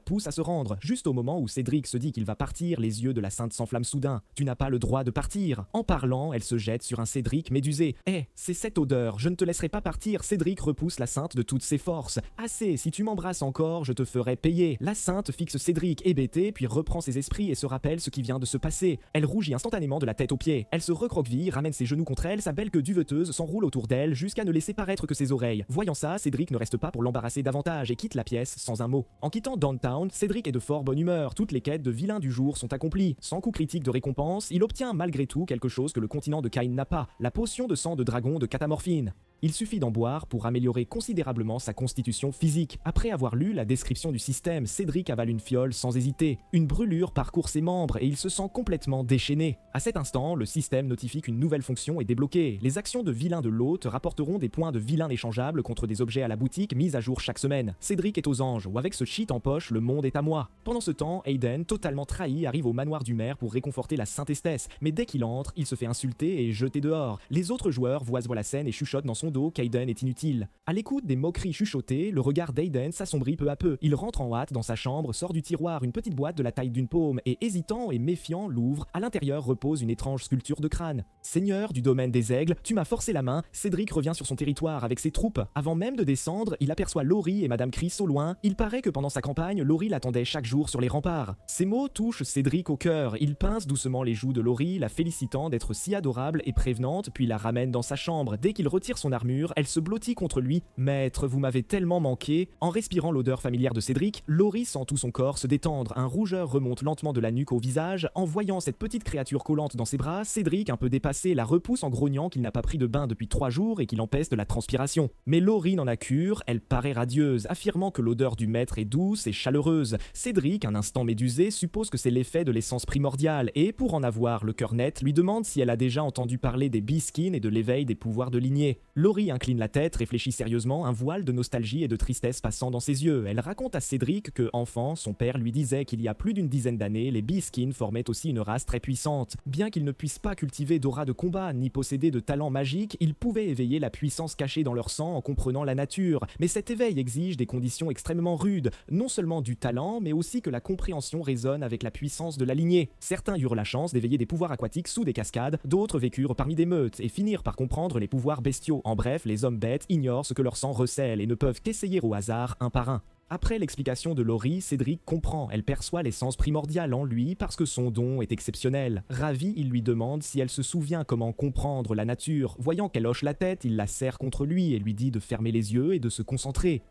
pousse à se rendre. Juste au moment où Cédric se dit qu'il va partir, les yeux de la sainte s'enflamment soudain. « Tu n'as pas le droit de partir !» En parlant, elle se jette sur un Cédric médusé. « Eh, c'est cette odeur, je ne te laisserai pas partir !» Cédric repousse la sainte de toutes ses forces. « Assez, si tu m'embrasses encore, je te ferai payer !» La sainte fixe Cédric hébété, puis reprend ses esprits et se rappelle ce qui vient de se passer. Elle rougit instantanément de la tête aux pieds. Elle se recroqueville, ramène ses genoux contre elle, sa belle queue duveteuse s'enroule autour d'elle jusqu'à ne laisser paraître que ses oreilles. Voyant ça, Cédric ne reste pas pour l'embarrasser davantage et quitte la pièce sans un mot. En quittant Downtown, Cédric est de fort bonne humeur. Toutes les quêtes de vilain du jour sont accomplies. Sans coup critique de récompense, il obtient malgré tout quelque chose que le continent de Cain n'a pas, la potion de sang de dragon de catamorphine. Il suffit d'en boire pour améliorer considérablement sa constitution physique. Après avoir lu la description du système, Cédric avale une fiole sans hésiter. Une brûlure parcourt ses membres et il se sent complètement déchaîné. À cet instant, le système notifie qu'une nouvelle fonction est débloquée. Les actions de vilain de l'hôte rapporteront des points de vilain échangeables contre des objets à la boutique mis à jour chaque semaine. Cédric est aux anges, ou avec ce cheat en poche, le monde est à moi. Pendant ce temps, Aidan, totalement trahi, arrive au manoir du maire pour réconforter la sainte Esthès. Mais dès qu'il entre, il se fait insulter et jeter dehors. Les autres joueurs voient la scène et chuchotent dans son dos qu'Aidan est inutile. À l'écoute des moqueries chuchotées, le regard d'Aidan s'assombrit peu à peu. Il rentre en hâte dans sa chambre, sort du tiroir une petite boîte de la taille d'une paume et hésitant et méfiant l'ouvre. À l'intérieur repose une étrange sculpture de crâne. Seigneur du domaine des aigles, tu m'as forcé la main. Cédric revient sur son territoire avec ses troupes. Avant même de descendre, il aperçoit Laurie et Madame Chris au loin. Il paraît que pendant sa campagne, Laurie l'attendait chaque jour sur les remparts. Ces mots touchent Cédric au cœur. Il pince doucement les joues de Laurie, la félicitant d'être si adorable et prévenante, puis la ramène dans sa chambre. Dès qu'il retire son armure, elle se blottit contre lui. « Maître, vous m'avez tellement manqué !» En respirant l'odeur familière de Cédric, Laurie sent tout son corps se détendre. Un rougeur remonte lentement de la nuque au visage. En voyant cette petite créature collante dans ses bras, Cédric, un peu dépassé, la repousse en grognant qu'il n'a pas pris de bain depuis 3 jours et qu'il empeste de la transpiration. Mais Laurie n'en a cure, elle paraît radieuse, affirmant que l'odeur du maître est douce et chaleureuse. Cédric, un instant médusé, suppose que c'est l'effet de l'essence primordiale et, pour en avoir le cœur net, lui demande si elle a déjà entendu parler des Beeskin et de l'éveil des pouvoirs de lignée. Laurie incline la tête, réfléchit sérieusement, un voile de nostalgie et de tristesse passant dans ses yeux. Elle raconte à Cédric que, enfant, son père lui disait qu'il y a plus d'une dizaine d'années, les Beeskin formaient aussi une race très puissante. Bien qu'ils ne puissent pas cultiver d'aura de combat ni posséder de talents magiques, ils pouvaient éveiller la puissance cachée dans leur sang en comprenant la nature. Mais cet éveil exige des conditions extrêmement rudes, non seulement du talent, mais aussi que la compréhension résonne avec la puissance de la lignée. Certains eurent la chance d'éveiller des pouvoirs aquatiques sous des cascades, d'autres vécurent parmi des meutes et finirent par comprendre les pouvoirs bestiaux. En bref, les hommes bêtes ignorent ce que leur sang recèle et ne peuvent qu'essayer au hasard un par un. Après l'explication de Laurie, Cédric comprend, elle perçoit l'essence primordiale en lui parce que son don est exceptionnel. Ravi, il lui demande si elle se souvient comment comprendre la nature. Voyant qu'elle hoche la tête, il la serre contre lui et lui dit de fermer les yeux et de se concentrer.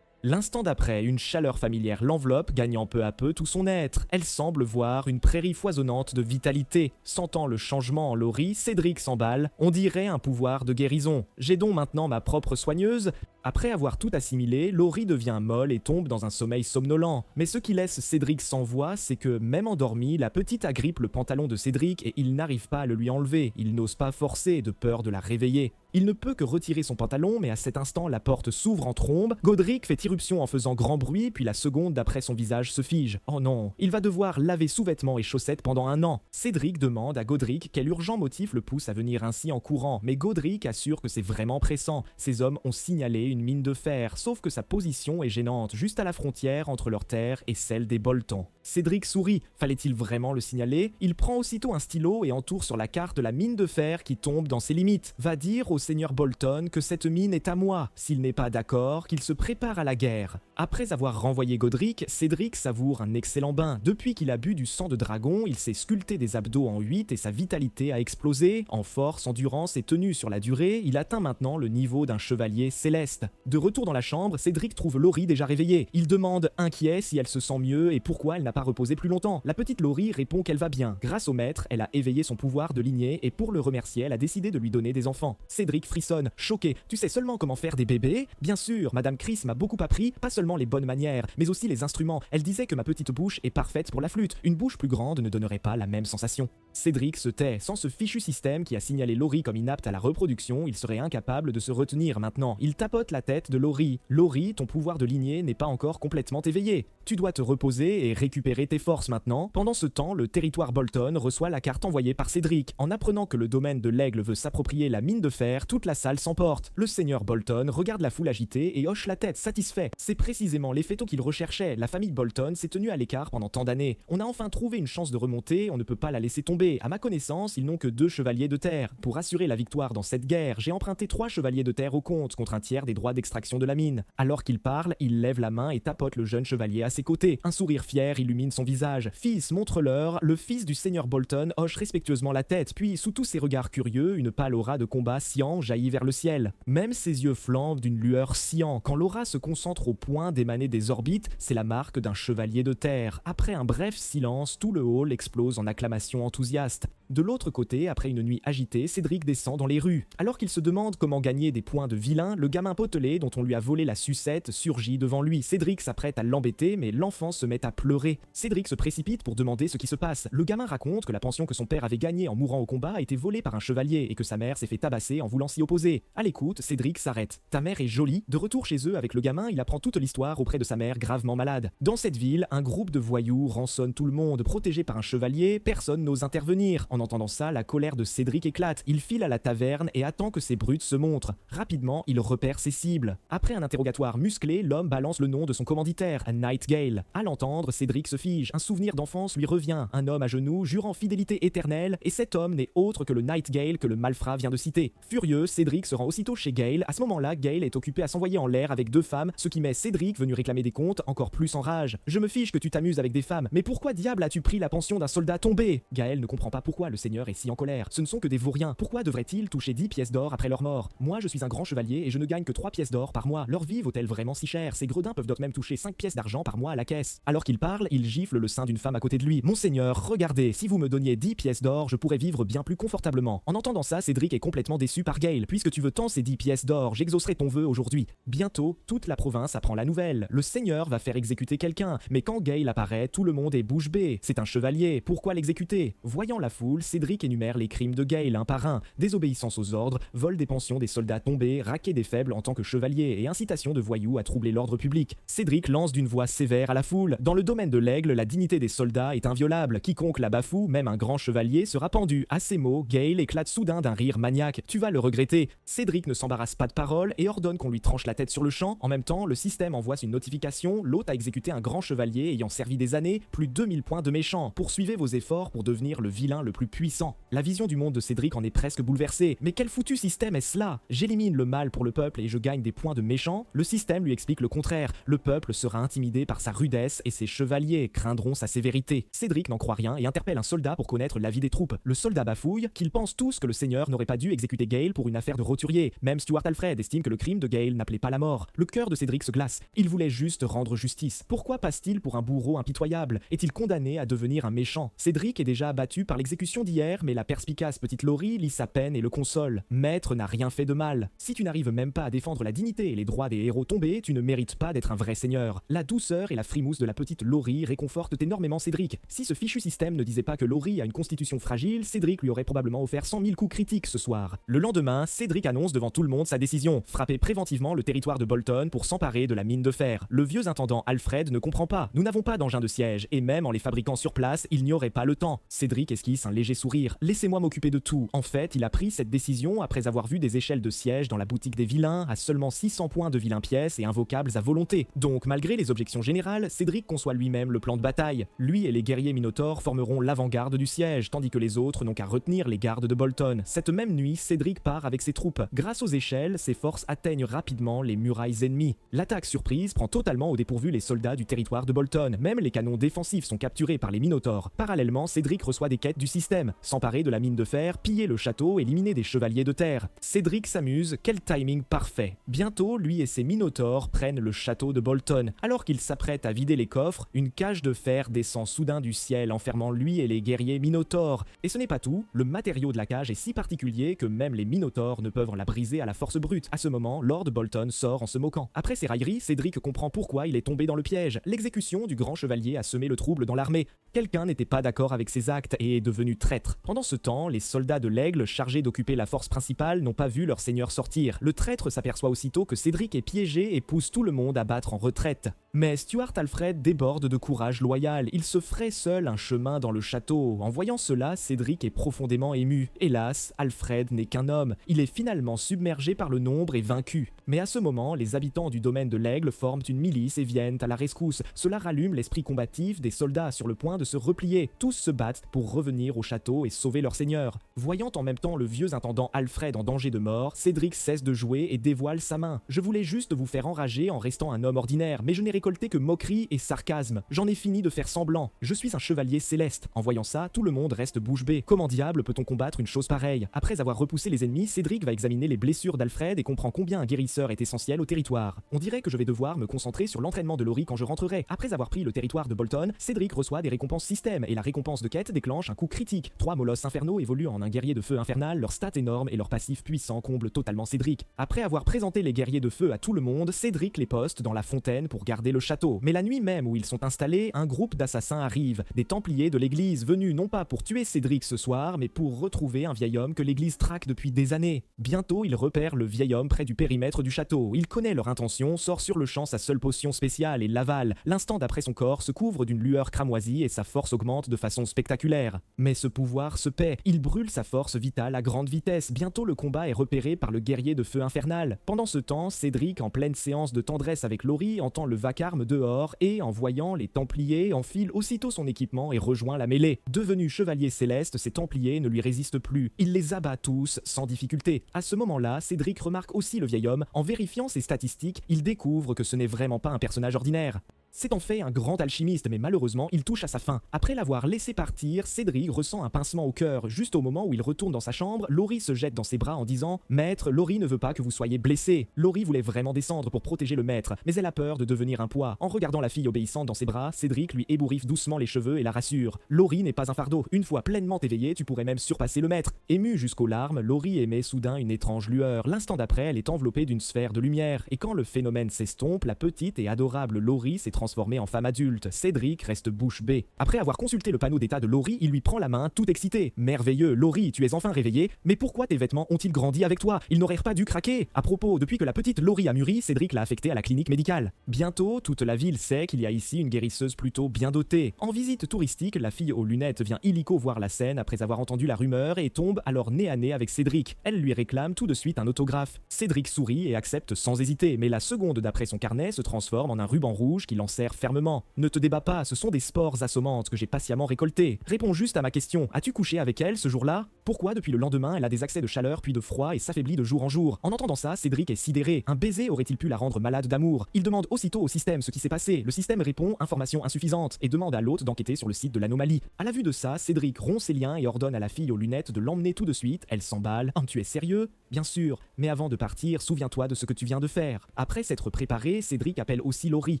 L'instant d'après, une chaleur familière l'enveloppe, gagnant peu à peu tout son être. Elle semble voir une prairie foisonnante de vitalité. Sentant le changement en Laurie, Cédric s'emballe. On dirait un pouvoir de guérison. J'ai donc maintenant ma propre soigneuse. Après avoir tout assimilé, Laurie devient molle et tombe dans un sommeil somnolent. Mais ce qui laisse Cédric sans voix, c'est que même endormi, la petite agrippe le pantalon de Cédric et il n'arrive pas à le lui enlever. Il n'ose pas forcer, de peur de la réveiller. Il ne peut que retirer son pantalon, mais à cet instant, la porte s'ouvre en trombe. Godric fait irruption en faisant grand bruit, puis la seconde d'après son visage se fige. Oh non, il va devoir laver sous-vêtements et chaussettes pendant 1 an. Cédric demande à Godric quel urgent motif le pousse à venir ainsi en courant, mais Godric assure que c'est vraiment pressant. Ces hommes ont signalé une mine de fer, sauf que sa position est gênante, juste à la frontière entre leur terre et celle des Bolton. Cédric sourit. Fallait-il vraiment le signaler? Il prend aussitôt un stylo et entoure sur la carte la mine de fer qui tombe dans ses limites. Va dire au seigneur Bolton que cette mine est à moi. S'il n'est pas d'accord, qu'il se prépare à la guerre. Après avoir renvoyé Godric, Cédric savoure un excellent bain. Depuis qu'il a bu du sang de dragon, il s'est sculpté des abdos en 8 et sa vitalité a explosé. En force, endurance et tenue sur la durée, il atteint maintenant le niveau d'un chevalier céleste. De retour dans la chambre, Cédric trouve Laurie déjà réveillée. Il demande, inquiet, si elle se sent mieux et pourquoi elle n'a pas reposé plus longtemps. La petite Laurie répond qu'elle va bien. Grâce au maître, elle a éveillé son pouvoir de lignée et pour le remercier, elle a décidé de lui donner des enfants. Cédric frissonne, choqué. Tu sais seulement comment faire des bébés? Bien sûr, Madame Chris m'a beaucoup appris, pas seulement les bonnes manières, mais aussi les instruments. Elle disait que ma petite bouche est parfaite pour la flûte. Une bouche plus grande ne donnerait pas la même sensation. Cédric se tait. Sans ce fichu système qui a signalé Laurie comme inapte à la reproduction, il serait incapable de se retenir maintenant. Il tapote la tête de Laurie. Laurie, ton pouvoir de lignée n'est pas encore complètement éveillé. Tu dois te reposer et récupérer tes forces maintenant. Pendant ce temps, le territoire Bolton reçoit la carte envoyée par Cédric. En apprenant que le domaine de l'Aigle veut s'approprier la mine de fer, toute la salle s'emporte. Le seigneur Bolton regarde la foule agitée et hoche la tête, satisfait. C'est précisément l'effet qu'il recherchait. La famille Bolton s'est tenue à l'écart pendant tant d'années. On a enfin trouvé une chance de remonter, on ne peut pas la laisser tomber. À ma connaissance, ils n'ont que 2 chevaliers de terre. Pour assurer la victoire dans cette guerre, j'ai emprunté 3 chevaliers de terre au compte contre un tiers des droits d'extraction de la mine. Alors qu'il parle, il lève la main et tapote le jeune chevalier à ses côtés. Un sourire fier illumine son visage. Fils, montre-leur. Le fils du seigneur Bolton hoche respectueusement la tête, puis sous tous ses regards curieux, une pâle aura de combat sciant jaillit vers le ciel. Même ses yeux flambent d'une lueur sciant. Quand l'aura se concentre au point d'émaner des orbites, c'est la marque d'un chevalier de terre. Après un bref silence, tout le hall explose en acclamations enthousiastes. De l'autre côté, après une nuit agitée, Cédric descend dans les rues. Alors qu'il se demande comment gagner des points de vilain, le gamin potelé dont on lui a volé la sucette surgit devant lui. Cédric s'apprête à l'embêter, mais l'enfant se met à pleurer. Cédric se précipite pour demander ce qui se passe. Le gamin raconte que la pension que son père avait gagnée en mourant au combat a été volée par un chevalier et que sa mère s'est fait tabasser en voulant s'y opposer. À l'écoute, Cédric s'arrête. Ta mère est jolie. De retour chez eux avec le gamin, il apprend toute l'histoire auprès de sa mère gravement malade. Dans cette ville, un groupe de voyous rançonne tout le monde. Protégé par un chevalier, personne n'ose intervenir. En entendant ça, la colère de Cédric éclate. Il file à la taverne et attend que ses brutes se montrent. Rapidement, il repère ses cibles. Après un interrogatoire musclé, l'homme balance le nom de son commanditaire, Nightgale. À l'entendre, Cédric se fige. Un souvenir d'enfance lui revient. Un homme à genoux, jurant fidélité éternelle, et cet homme n'est autre que le Nightgale que le malfrat vient de citer. Furieux, Cédric se rend aussitôt chez Gale. À ce moment-là, Gale est occupé à s'envoyer en l'air avec 2 femmes, ce qui met Cédric, venu réclamer des comptes, encore plus en rage. Je me fiche que tu t'amuses avec des femmes, mais pourquoi diable as-tu pris la pension d'un soldat tombé? Gaël ne comprend pas pourquoi le seigneur est si en colère. Ce ne sont que des vauriens. Pourquoi devraient-ils toucher 10 pièces d'or après leur mort? Moi, je suis un grand chevalier et je ne gagne que 3 pièces d'or par mois. Leur vie vaut-elle vraiment si cher? Ces gredins peuvent donc même toucher 5 pièces d'argent par mois à la caisse. Alors qu'il parle, il gifle le sein d'une femme à côté de lui. Monseigneur, regardez, si vous me donniez 10 pièces d'or, je pourrais vivre bien plus confortablement. En entendant ça, Cédric est complètement déçu par Gale. Puisque tu veux tant ces 10 pièces d'or, j'exaucerai ton vœu aujourd'hui. Bientôt, toute la province apprend la nouvelle. Le seigneur va faire exécuter quelqu'un. Mais quand Gale apparaît, tout le monde est bouche bée. C'est un chevalier, pourquoi l'exécuter? Voyant la foule, Cédric énumère les crimes de Gale un par un. Désobéissance aux ordres, vol des pensions des soldats tombés, raquet des faibles en tant que chevalier et incitation de voyous à troubler l'ordre public. Cédric lance d'une voix sévère à la foule. Dans le domaine de l'aigle, la dignité des soldats est inviolable. Quiconque la bafoue, même un grand chevalier, sera pendu. À ces mots, Gale éclate soudain d'un rire maniaque. Tu vas le regretter. Cédric ne s'embarrasse pas de parole et ordonne qu'on lui tranche la tête sur le champ. En même temps, le système envoie une notification. L'hôte a exécuté un grand chevalier ayant servi des années, plus 2000 points de méchant. Poursuivez vos efforts pour devenir le vilain le plus plus puissant. La vision du monde de Cédric en est presque bouleversée. Mais quel foutu système est-ce là? J'élimine le mal pour le peuple et je gagne des points de méchant? Le système lui explique le contraire. Le peuple sera intimidé par sa rudesse et ses chevaliers craindront sa sévérité. Cédric n'en croit rien et interpelle un soldat pour connaître l'avis des troupes. Le soldat bafouille qu'ils pensent tous que le seigneur n'aurait pas dû exécuter Gale pour une affaire de roturier. Même Stuart Alfred estime que le crime de Gale n'appelait pas la mort. Le cœur de Cédric se glace. Il voulait juste rendre justice. Pourquoi passe-t-il pour un bourreau impitoyable? Est-il condamné à devenir un méchant? Cédric est déjà abattu par l'exécution d'hier, mais la perspicace petite Laurie lit sa peine et le console. Maître n'a rien fait de mal. Si tu n'arrives même pas à défendre la dignité et les droits des héros tombés, tu ne mérites pas d'être un vrai seigneur. La douceur et la frimousse de la petite Laurie réconfortent énormément Cédric. Si ce fichu système ne disait pas que Laurie a une constitution fragile, Cédric lui aurait probablement offert 100 000 coups critiques ce soir. Le lendemain, Cédric annonce devant tout le monde sa décision, frapper préventivement le territoire de Bolton pour s'emparer de la mine de fer. Le vieux intendant Alfred ne comprend pas. Nous n'avons pas d'engin de siège, et même en les fabriquant sur place, il n'y aurait pas le temps. Cédric esquisse un léger sourire. Laissez-moi m'occuper de tout. En fait, il a pris cette décision après avoir vu des échelles de siège dans la boutique des vilains à seulement 600 points de vilain pièces et invocables à volonté. Donc, malgré les objections générales, Cédric conçoit lui-même le plan de bataille. Lui et les guerriers minotaures formeront l'avant-garde du siège, tandis que les autres n'ont qu'à retenir les gardes de Bolton. Cette même nuit, Cédric part avec ses troupes. Grâce aux échelles, ses forces atteignent rapidement les murailles ennemies. L'attaque surprise prend totalement au dépourvu les soldats du territoire de Bolton. Même les canons défensifs sont capturés par les minotaures. Parallèlement, Cédric reçoit des quêtes du système. S'emparer de la mine de fer, piller le château, éliminer des chevaliers de terre. Cédric s'amuse, quel timing parfait. Bientôt, lui et ses minotaures prennent le château de Bolton. Alors qu'il s'apprête à vider les coffres, une cage de fer descend soudain du ciel, enfermant lui et les guerriers minotaures. Et ce n'est pas tout, le matériau de la cage est si particulier que même les minotaures ne peuvent la briser à la force brute. À ce moment, Lord Bolton sort en se moquant. Après ces railleries, Cédric comprend pourquoi il est tombé dans le piège. L'exécution du grand chevalier a semé le trouble dans l'armée. Quelqu'un n'était pas d'accord avec ses actes et est devenu traître. Pendant ce temps, les soldats de l'Aigle, chargés d'occuper la force principale, n'ont pas vu leur seigneur sortir. Le traître s'aperçoit aussitôt que Cédric est piégé et pousse tout le monde à battre en retraite. Mais Stuart Alfred déborde de courage loyal. Il se ferait seul un chemin dans le château. En voyant cela, Cédric est profondément ému. Hélas, Alfred n'est qu'un homme. Il est finalement submergé par le nombre et vaincu. Mais à ce moment, les habitants du domaine de l'Aigle forment une milice et viennent à la rescousse. Cela rallume l'esprit combatif des soldats sur le point de se replier. Tous se battent pour revenir au château et sauver leur seigneur. Voyant en même temps le vieux intendant Alfred en danger de mort, Cédric cesse de jouer et dévoile sa main. Je voulais juste vous faire enrager en restant un homme ordinaire, mais je n'ai récolté que moquerie et sarcasme. J'en ai fini de faire semblant. Je suis un chevalier céleste. En voyant ça, tout le monde reste bouche bée. Comment diable peut-on combattre une chose pareille? Après avoir repoussé les ennemis, Cédric va examiner les blessures d'Alfred et comprend combien un guérisseur est essentiel au territoire. On dirait que je vais devoir me concentrer sur l'entraînement de Laurie quand je rentrerai. Après avoir pris le territoire de Bolton, Cédric reçoit des récompenses système et la récompense de quête déclenche un coup critique. 3 molosses infernaux évoluent en un guerrier de feu infernal, leurs stats énormes et leur passif puissant comblent totalement Cédric. Après avoir présenté les guerriers de feu à tout le monde, Cédric les poste dans la fontaine pour garder le château. Mais la nuit même où ils sont installés, un groupe d'assassins arrive, des templiers de l'église venus non pas pour tuer Cédric ce soir, mais pour retrouver un vieil homme que l'église traque depuis des années. Bientôt, ils repèrent le vieil homme près du périmètre du château. Il connaît leur intention, sort sur le champ sa seule potion spéciale et l'avale. L'instant d'après, son corps se couvre d'une lueur cramoisie et sa force augmente de façon spectaculaire. Mais ce pouvoir se paie. Il brûle sa force vitale à grande vitesse. Bientôt, le combat est repéré par le guerrier de feu infernal. Pendant ce temps, Cédric, en pleine séance de tendresse avec Laurie, entend le vacarme dehors et, en voyant les Templiers, enfile aussitôt son équipement et rejoint la mêlée. Devenu chevalier céleste, ces Templiers ne lui résistent plus. Il les abat tous sans difficulté. À ce moment-là, Cédric remarque aussi le vieil homme. En vérifiant ses statistiques, il découvre que ce n'est vraiment pas un personnage ordinaire. C'est en fait un grand alchimiste, mais malheureusement, il touche à sa fin. Après l'avoir laissé partir, Cédric ressent un pincement au cœur. Juste au moment où il retourne dans sa chambre, Laurie se jette dans ses bras en disant « Maître, Laurie ne veut pas que vous soyez blessé. » Laurie voulait vraiment descendre pour protéger le maître, mais elle a peur de devenir un poids. En regardant la fille obéissante dans ses bras, Cédric lui ébouriffe doucement les cheveux et la rassure. Laurie n'est pas un fardeau. Une fois pleinement éveillée, tu pourrais même surpasser le maître. Émue jusqu'aux larmes, Laurie émet soudain une étrange lueur. L'instant d'après, elle est enveloppée d'une sphère de lumière. Et quand le phénomène s'estompe, la petite et adorable Laurie s'est transformée en femme adulte. Cédric reste bouche bée. Après avoir consulté le panneau d'état de Laurie, il lui prend la main, tout excité. Merveilleux, Laurie, tu es enfin réveillée, mais pourquoi tes vêtements ont-ils grandi avec toi? Ils n'auraient pas dû craquer. À propos, depuis que la petite Laurie a mûri, Cédric l'a affectée à la clinique médicale. Bientôt, toute la ville sait qu'il y a ici une guérisseuse plutôt bien dotée. En visite touristique, la fille aux lunettes vient illico voir la scène après avoir entendu la rumeur et tombe alors nez à nez avec Cédric. Elle lui réclame tout de suite un autographe. Cédric sourit et accepte sans hésiter, mais la seconde d'après son carnet se transforme en un ruban rouge qui l'en serre fermement. Ne te débat pas, ce sont des spores assommantes que j'ai patiemment récoltées. Réponds juste à ma question. As-tu couché avec elle ce jour-là? Pourquoi depuis le lendemain elle a des accès de chaleur puis de froid et s'affaiblit de jour en jour? En entendant ça, Cédric est sidéré. Un baiser aurait-il pu la rendre malade d'amour? Il demande aussitôt au système ce qui s'est passé. Le système répond information insuffisante et demande à l'hôte d'enquêter sur le site de l'anomalie. À la vue de ça, Cédric rompt ses liens et ordonne à la fille aux lunettes de l'emmener tout de suite. Elle s'emballe. « Tu es sérieux? Bien sûr, mais avant de partir, souviens-toi de ce que tu viens de faire. » Après s'être préparé, Cédric appelle aussi Laurie.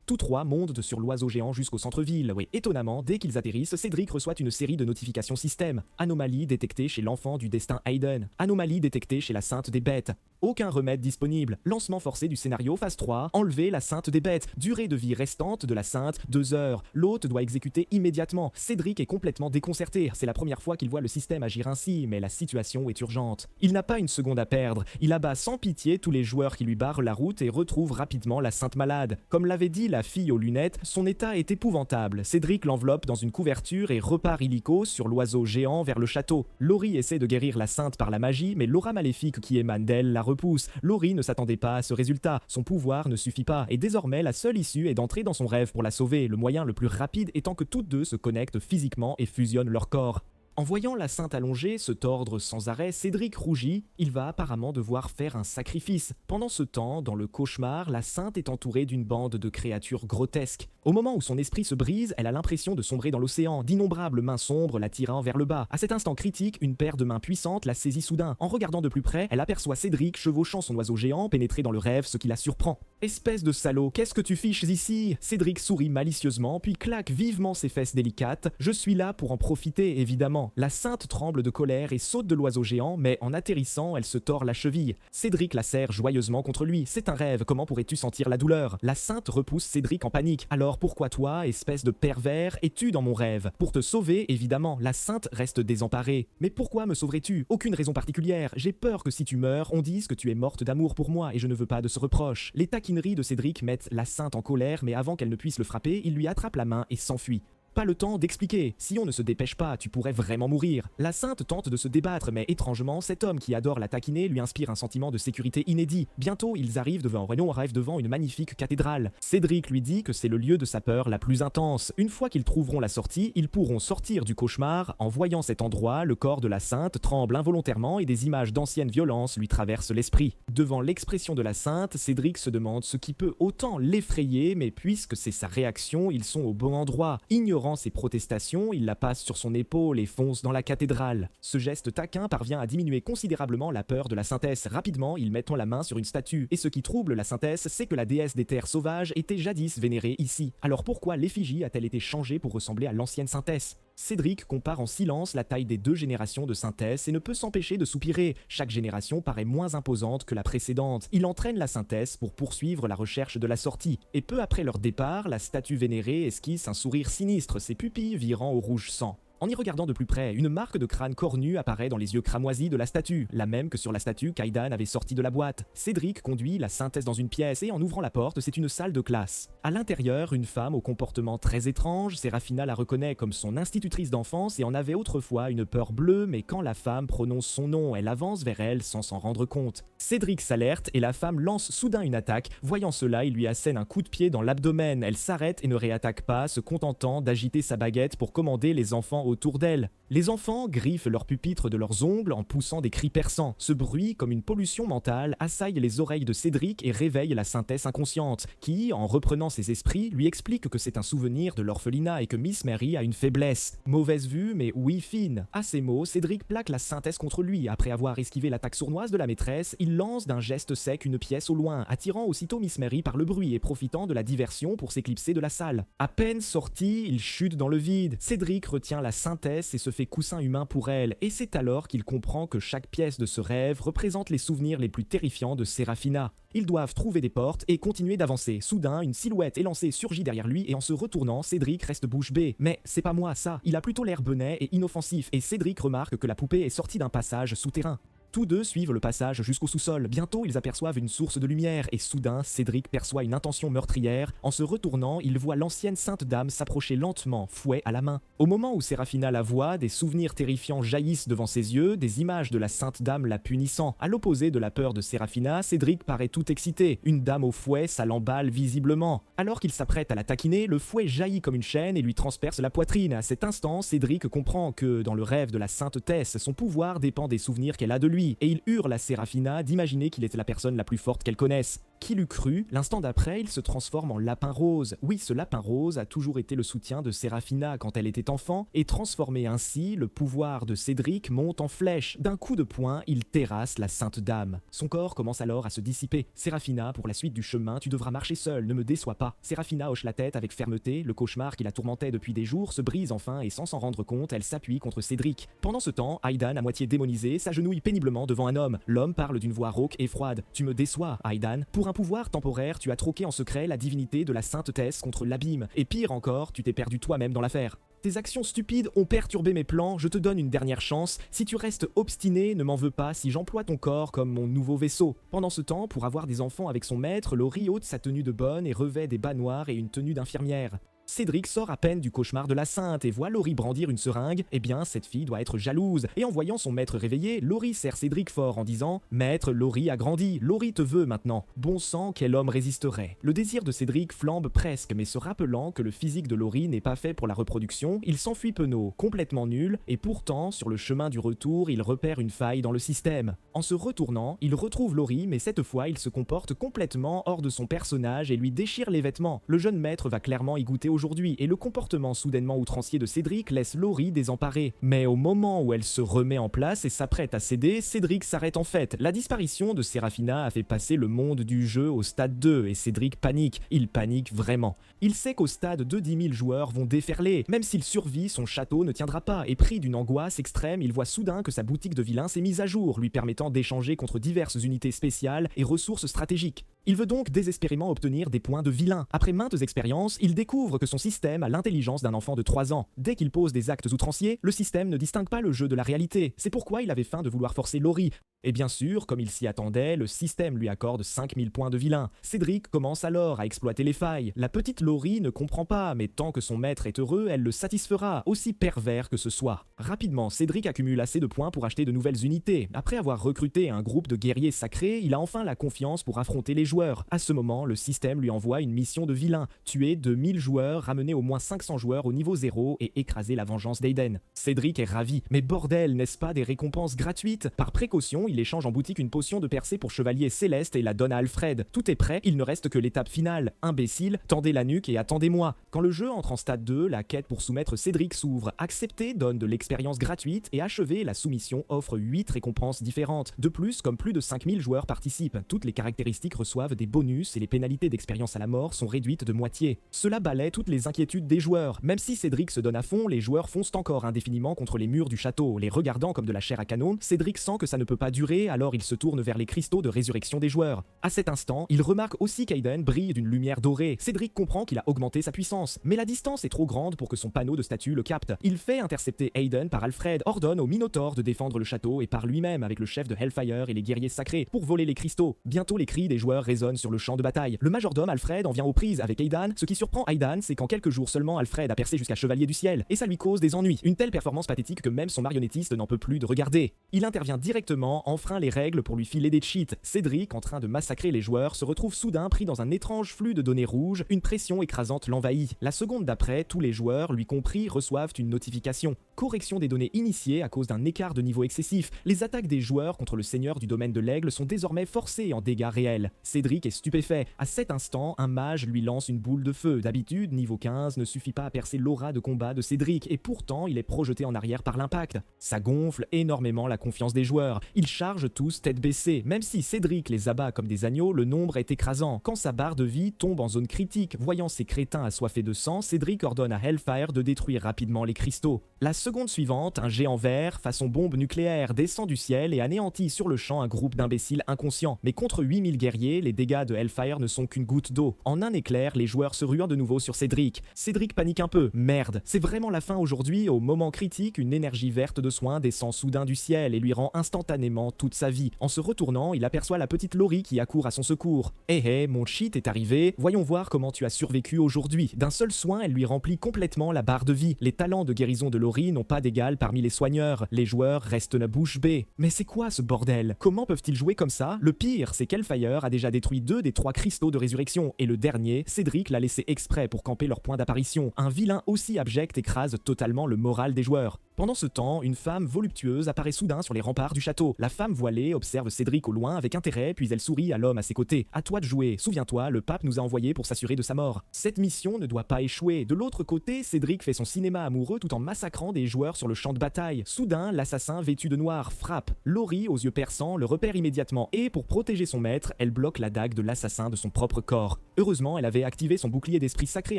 Tous trois montent sur l'oiseau géant jusqu'au centre-ville. Oui, étonnamment, dès qu'ils atterrissent, Cédric reçoit une série de notifications système. Anomalie détectée chez l'enfant du destin Hayden. Anomalie détectée chez la sainte des bêtes. Aucun remède disponible. Lancement forcé du scénario phase 3. Enlever la sainte des bêtes. Durée de vie restante de la sainte, 2 heures. L'hôte doit exécuter immédiatement. Cédric est complètement déconcerté. C'est la première fois qu'il voit le système agir ainsi, mais la situation est urgente. Il n'a pas une seconde à perdre. Il abat sans pitié tous les joueurs qui lui barrent la route et retrouve rapidement la sainte malade. Comme l'avait dit la fille aux lunettes, son état est épouvantable. Cédric l'enveloppe dans une couverture et repart illico sur l'oiseau géant vers le château. Laurie essaie de guérir la sainte par la magie, mais l'aura maléfique qui émane d'elle la repousse. Laurie ne s'attendait pas à ce résultat. Son pouvoir ne suffit pas et désormais la seule issue est d'entrer dans son rêve pour la sauver, le moyen le plus rapide étant que toutes deux se connectent physiquement et fusionnent leur corps. En voyant la sainte allongée se tordre sans arrêt, Cédric rougit. Il va apparemment devoir faire un sacrifice. Pendant ce temps, dans le cauchemar, la sainte est entourée d'une bande de créatures grotesques. Au moment où son esprit se brise, elle a l'impression de sombrer dans l'océan, d'innombrables mains sombres la tirant vers le bas. À cet instant critique, une paire de mains puissantes la saisit soudain. En regardant de plus près, elle aperçoit Cédric chevauchant son oiseau géant, pénétré dans le rêve, ce qui la surprend. « Espèce de salaud, qu'est-ce que tu fiches ici ?» Cédric sourit malicieusement, puis claque vivement ses fesses délicates. « Je suis là pour en profiter, évidemment. » La sainte tremble de colère et saute de l'oiseau géant, mais en atterrissant, elle se tord la cheville. Cédric la serre joyeusement contre lui. C'est un rêve, comment pourrais-tu sentir la douleur? La sainte repousse Cédric en panique. Alors pourquoi toi, espèce de pervers, es-tu dans mon rêve? Pour te sauver, évidemment, la sainte reste désemparée. Mais pourquoi me sauverais-tu? Aucune raison particulière. J'ai peur que si tu meurs, on dise que tu es morte d'amour pour moi et je ne veux pas de ce reproche. Les taquineries de Cédric mettent la sainte en colère, mais avant qu'elle ne puisse le frapper, il lui attrape la main et s'enfuit. Pas le temps d'expliquer. Si on ne se dépêche pas, tu pourrais vraiment mourir. La sainte tente de se débattre, mais étrangement, cet homme qui adore la taquiner lui inspire un sentiment de sécurité inédit. Bientôt, ils arrivent devant une magnifique cathédrale. Cédric lui dit que c'est le lieu de sa peur la plus intense. Une fois qu'ils trouveront la sortie, ils pourront sortir du cauchemar. En voyant cet endroit, le corps de la sainte tremble involontairement et des images d'anciennes violences lui traversent l'esprit. Devant l'expression de la sainte, Cédric se demande ce qui peut autant l'effrayer, mais puisque c'est sa réaction, ils sont au bon endroit. Ignorant ses protestations, il la passe sur son épaule et fonce dans la cathédrale. Ce geste taquin parvient à diminuer considérablement la peur de la saintesse. Rapidement, ils mettent la main sur une statue. Et ce qui trouble la saintesse, c'est que la déesse des terres sauvages était jadis vénérée ici. Alors pourquoi l'effigie a-t-elle été changée pour ressembler à l'ancienne saintesse? Cédric compare en silence la taille des 2 générations de saintesses et ne peut s'empêcher de soupirer. Chaque génération paraît moins imposante que la précédente. Il entraîne la saintesse pour poursuivre la recherche de la sortie. Et peu après leur départ, la statue vénérée esquisse un sourire sinistre, ses pupilles virant au rouge sang. En y regardant de plus près, une marque de crâne cornu apparaît dans les yeux cramoisis de la statue, la même que sur la statue qu'Aidan avait sortie de la boîte. Cédric conduit la saintesse dans une pièce et en ouvrant la porte, c'est une salle de classe. À l'intérieur, une femme au comportement très étrange, Séraphina la reconnaît comme son institutrice d'enfance et en avait autrefois une peur bleue, mais quand la femme prononce son nom, elle avance vers elle sans s'en rendre compte. Cédric s'alerte et la femme lance soudain une attaque. Voyant cela, il lui assène un coup de pied dans l'abdomen. Elle s'arrête et ne réattaque pas, se contentant d'agiter sa baguette pour commander les enfants autour d'elle. Les enfants griffent leur pupitre de leurs ongles en poussant des cris perçants. Ce bruit, comme une pollution mentale, assaille les oreilles de Cédric et réveille la saintesse inconsciente, qui, en reprenant ses esprits, lui explique que c'est un souvenir de l'orphelinat et que Miss Mary a une faiblesse. Mauvaise vue, mais oui fine. À ces mots, Cédric plaque la saintesse contre lui. Après avoir esquivé l'attaque sournoise de la maîtresse, il lance d'un geste sec une pièce au loin, attirant aussitôt Miss Mary par le bruit et profitant de la diversion pour s'éclipser de la salle. À peine sorti, il chute dans le vide. Cédric retient la saintesse et se fait coussin humain pour elle, et c'est alors qu'il comprend que chaque pièce de ce rêve représente les souvenirs les plus terrifiants de Séraphina. Ils doivent trouver des portes et continuer d'avancer. Soudain, une silhouette élancée surgit derrière lui et en se retournant, Cédric reste bouche bée. Mais c'est pas moi ça, il a plutôt l'air benet et inoffensif et Cédric remarque que la poupée est sortie d'un passage souterrain. Tous deux suivent le passage jusqu'au sous-sol. Bientôt, ils aperçoivent une source de lumière et soudain, Cédric perçoit une intention meurtrière. En se retournant, il voit l'ancienne Sainte Dame s'approcher lentement, fouet à la main. Au moment où Sérafina la voit, des souvenirs terrifiants jaillissent devant ses yeux, des images de la Sainte Dame la punissant. À l'opposé de la peur de Sérafina, Cédric paraît tout excité. Une dame au fouet, ça l'emballe visiblement. Alors qu'il s'apprête à la taquiner, le fouet jaillit comme une chaîne et lui transperce la poitrine. À cet instant, Cédric comprend que, dans le rêve de la Sainte Tess, son pouvoir dépend des souvenirs qu'elle a de lui, et il hurle à Sérafina d'imaginer qu'il était la personne la plus forte qu'elle connaisse. Qui l'eût cru, l'instant d'après, il se transforme en lapin rose. Oui, ce lapin rose a toujours été le soutien de Sérafina quand elle était enfant, et transformé ainsi, le pouvoir de Cédric monte en flèche. D'un coup de poing, il terrasse la Sainte Dame. Son corps commence alors à se dissiper. Sérafina, pour la suite du chemin, tu devras marcher seule, ne me déçois pas. Sérafina hoche la tête avec fermeté, le cauchemar qui la tourmentait depuis des jours se brise enfin et sans s'en rendre compte, elle s'appuie contre Cédric. Pendant ce temps, Aidan, à moitié démonisé, s'agenouille péniblement devant un homme. L'homme parle d'une voix rauque et froide. Tu me déçois, Aidan. Pour un pouvoir temporaire, tu as troqué en secret la divinité de la Sainte Tess contre l'abîme. Et pire encore, tu t'es perdu toi-même dans l'affaire. Tes actions stupides ont perturbé mes plans, je te donne une dernière chance. Si tu restes obstiné, ne m'en veux pas si j'emploie ton corps comme mon nouveau vaisseau. Pendant ce temps, pour avoir des enfants avec son maître, Laurie ôte sa tenue de bonne et revêt des bas noirs et une tenue d'infirmière. Cédric sort à peine du cauchemar de la Sainte et voit Laurie brandir une seringue. Eh bien, cette fille doit être jalouse. Et en voyant son maître réveillé, Laurie serre Cédric fort en disant « Maître, Laurie a grandi, Laurie te veut maintenant. Bon sang, quel homme résisterait ?» Le désir de Cédric flambe presque, mais se rappelant que le physique de Laurie n'est pas fait pour la reproduction, il s'enfuit penaud, complètement nul, et pourtant, sur le chemin du retour, il repère une faille dans le système. En se retournant, il retrouve Laurie, mais cette fois, il se comporte complètement hors de son personnage et lui déchire les vêtements. Le jeune maître va clairement y goûter aujourd'hui, et le comportement soudainement outrancier de Cédric laisse Laurie désemparée. Mais au moment où elle se remet en place et s'apprête à céder, Cédric s'arrête en fait. La disparition de Sérafina a fait passer le monde du jeu au stade 2, et Cédric panique. Il panique vraiment. Il sait qu'au stade de 10 000 joueurs vont déferler. Même s'il survit, son château ne tiendra pas, et pris d'une angoisse extrême, il voit soudain que sa boutique de vilains s'est mise à jour, lui permettant d'échanger contre diverses unités spéciales et ressources stratégiques. Il veut donc désespérément obtenir des points de vilain. Après maintes expériences, il découvre que son système a l'intelligence d'un enfant de 3 ans. Dès qu'il pose des actes outranciers, le système ne distingue pas le jeu de la réalité. C'est pourquoi il avait faim de vouloir forcer Laurie. Et bien sûr, comme il s'y attendait, le système lui accorde 5000 points de vilain. Cédric commence alors à exploiter les failles. La petite Laurie ne comprend pas, mais tant que son maître est heureux, elle le satisfera, aussi pervers que ce soit. Rapidement, Cédric accumule assez de points pour acheter de nouvelles unités. Après avoir recruté un groupe de guerriers sacrés, il a enfin la confiance pour affronter les joueurs. À ce moment, le système lui envoie une mission de vilain, tuer 2000 joueurs, ramener au moins 500 joueurs au niveau 0 et écraser la vengeance d'Aiden. Cédric est ravi, mais bordel, n'est-ce pas des récompenses gratuites? Par précaution, il échange en boutique une potion de percée pour chevalier céleste et la donne à Alfred. Tout est prêt, il ne reste que l'étape finale. Imbécile, tendez la nuque et attendez-moi. Quand le jeu entre en stade 2, la quête pour soumettre Cédric s'ouvre. Accepter donne de l'expérience gratuite et achever, la soumission offre 8 récompenses différentes. De plus, comme plus de 5000 joueurs participent, toutes les caractéristiques reçoivent des bonus et les pénalités d'expérience à la mort sont réduites de moitié. Cela balaie toutes les inquiétudes des joueurs. Même si Cédric se donne à fond, les joueurs foncent encore indéfiniment contre les murs du château. Les regardant comme de la chair à canon, Cédric sent que ça ne peut pas durer, alors il se tourne vers les cristaux de résurrection des joueurs. À cet instant, il remarque aussi qu'Aiden brille d'une lumière dorée. Cédric comprend qu'il a augmenté sa puissance, mais la distance est trop grande pour que son panneau de statue le capte. Il fait intercepter Aiden par Alfred, ordonne au Minotaure de défendre le château et par lui-même avec le chef de Hellfire et les guerriers sacrés pour voler les cristaux. Bientôt les cris des joueurs résonnent sur le champ de bataille. Le majordome Alfred en vient aux prises avec Aidan. Ce qui surprend Aidan, c'est qu'en quelques jours seulement, Alfred a percé jusqu'à chevalier du ciel, et ça lui cause des ennuis. Une telle performance pathétique que même son marionnettiste n'en peut plus de regarder. Il intervient directement, enfreint les règles pour lui filer des cheats. Cédric, en train de massacrer les joueurs, se retrouve soudain pris dans un étrange flux de données rouges, une pression écrasante l'envahit. La seconde d'après, tous les joueurs, lui compris, reçoivent une notification. Correction des données initiées à cause d'un écart de niveau excessif. Les attaques des joueurs contre le seigneur du domaine de l'aigle sont désormais forcées en dégâts réels. Cédric est stupéfait. À cet instant, un mage lui lance une boule de feu. D'habitude, niveau 15 ne suffit pas à percer l'aura de combat de Cédric, et pourtant il est projeté en arrière par l'impact. Ça gonfle énormément la confiance des joueurs. Ils chargent tous tête baissée. Même si Cédric les abat comme des agneaux, le nombre est écrasant. Quand sa barre de vie tombe en zone critique, voyant ces crétins assoiffés de sang, Cédric ordonne à Hellfire de détruire rapidement les cristaux. La seconde suivante, un géant vert, façon bombe nucléaire, descend du ciel et anéantit sur le champ un groupe d'imbéciles inconscients. Mais contre 8000 guerriers, les dégâts de Hellfire ne sont qu'une goutte d'eau. En un éclair, les joueurs se ruent de nouveau sur Cédric. Cédric panique un peu. Merde, c'est vraiment la fin aujourd'hui. Au moment critique, une énergie verte de soin descend soudain du ciel et lui rend instantanément pendant toute sa vie. En se retournant, il aperçoit la petite Laurie qui accourt à son secours. « Hé, mon cheat est arrivé, voyons voir comment tu as survécu aujourd'hui. » D'un seul soin, elle lui remplit complètement la barre de vie. Les talents de guérison de Laurie n'ont pas d'égal parmi les soigneurs. Les joueurs restent la bouche bée. Mais c'est quoi ce bordel? Comment peuvent-ils jouer comme ça? Le pire, c'est qu'Hellfire a déjà détruit 2 des 3 cristaux de résurrection, et le dernier, Cédric l'a laissé exprès pour camper leur point d'apparition. Un vilain aussi abject écrase totalement le moral des joueurs. Pendant ce temps, une femme voluptueuse apparaît soudain sur les remparts du château. La femme voilée observe Cédric au loin avec intérêt, puis elle sourit à l'homme à ses côtés. « À toi de jouer, souviens-toi, le pape nous a envoyés pour s'assurer de sa mort. » Cette mission ne doit pas échouer. De l'autre côté, Cédric fait son cinéma amoureux tout en massacrant des joueurs sur le champ de bataille. Soudain, l'assassin vêtu de noir frappe. Laurie, aux yeux perçants, le repère immédiatement et, pour protéger son maître, elle bloque la dague de l'assassin de son propre corps. Heureusement, elle avait activé son bouclier d'esprit sacré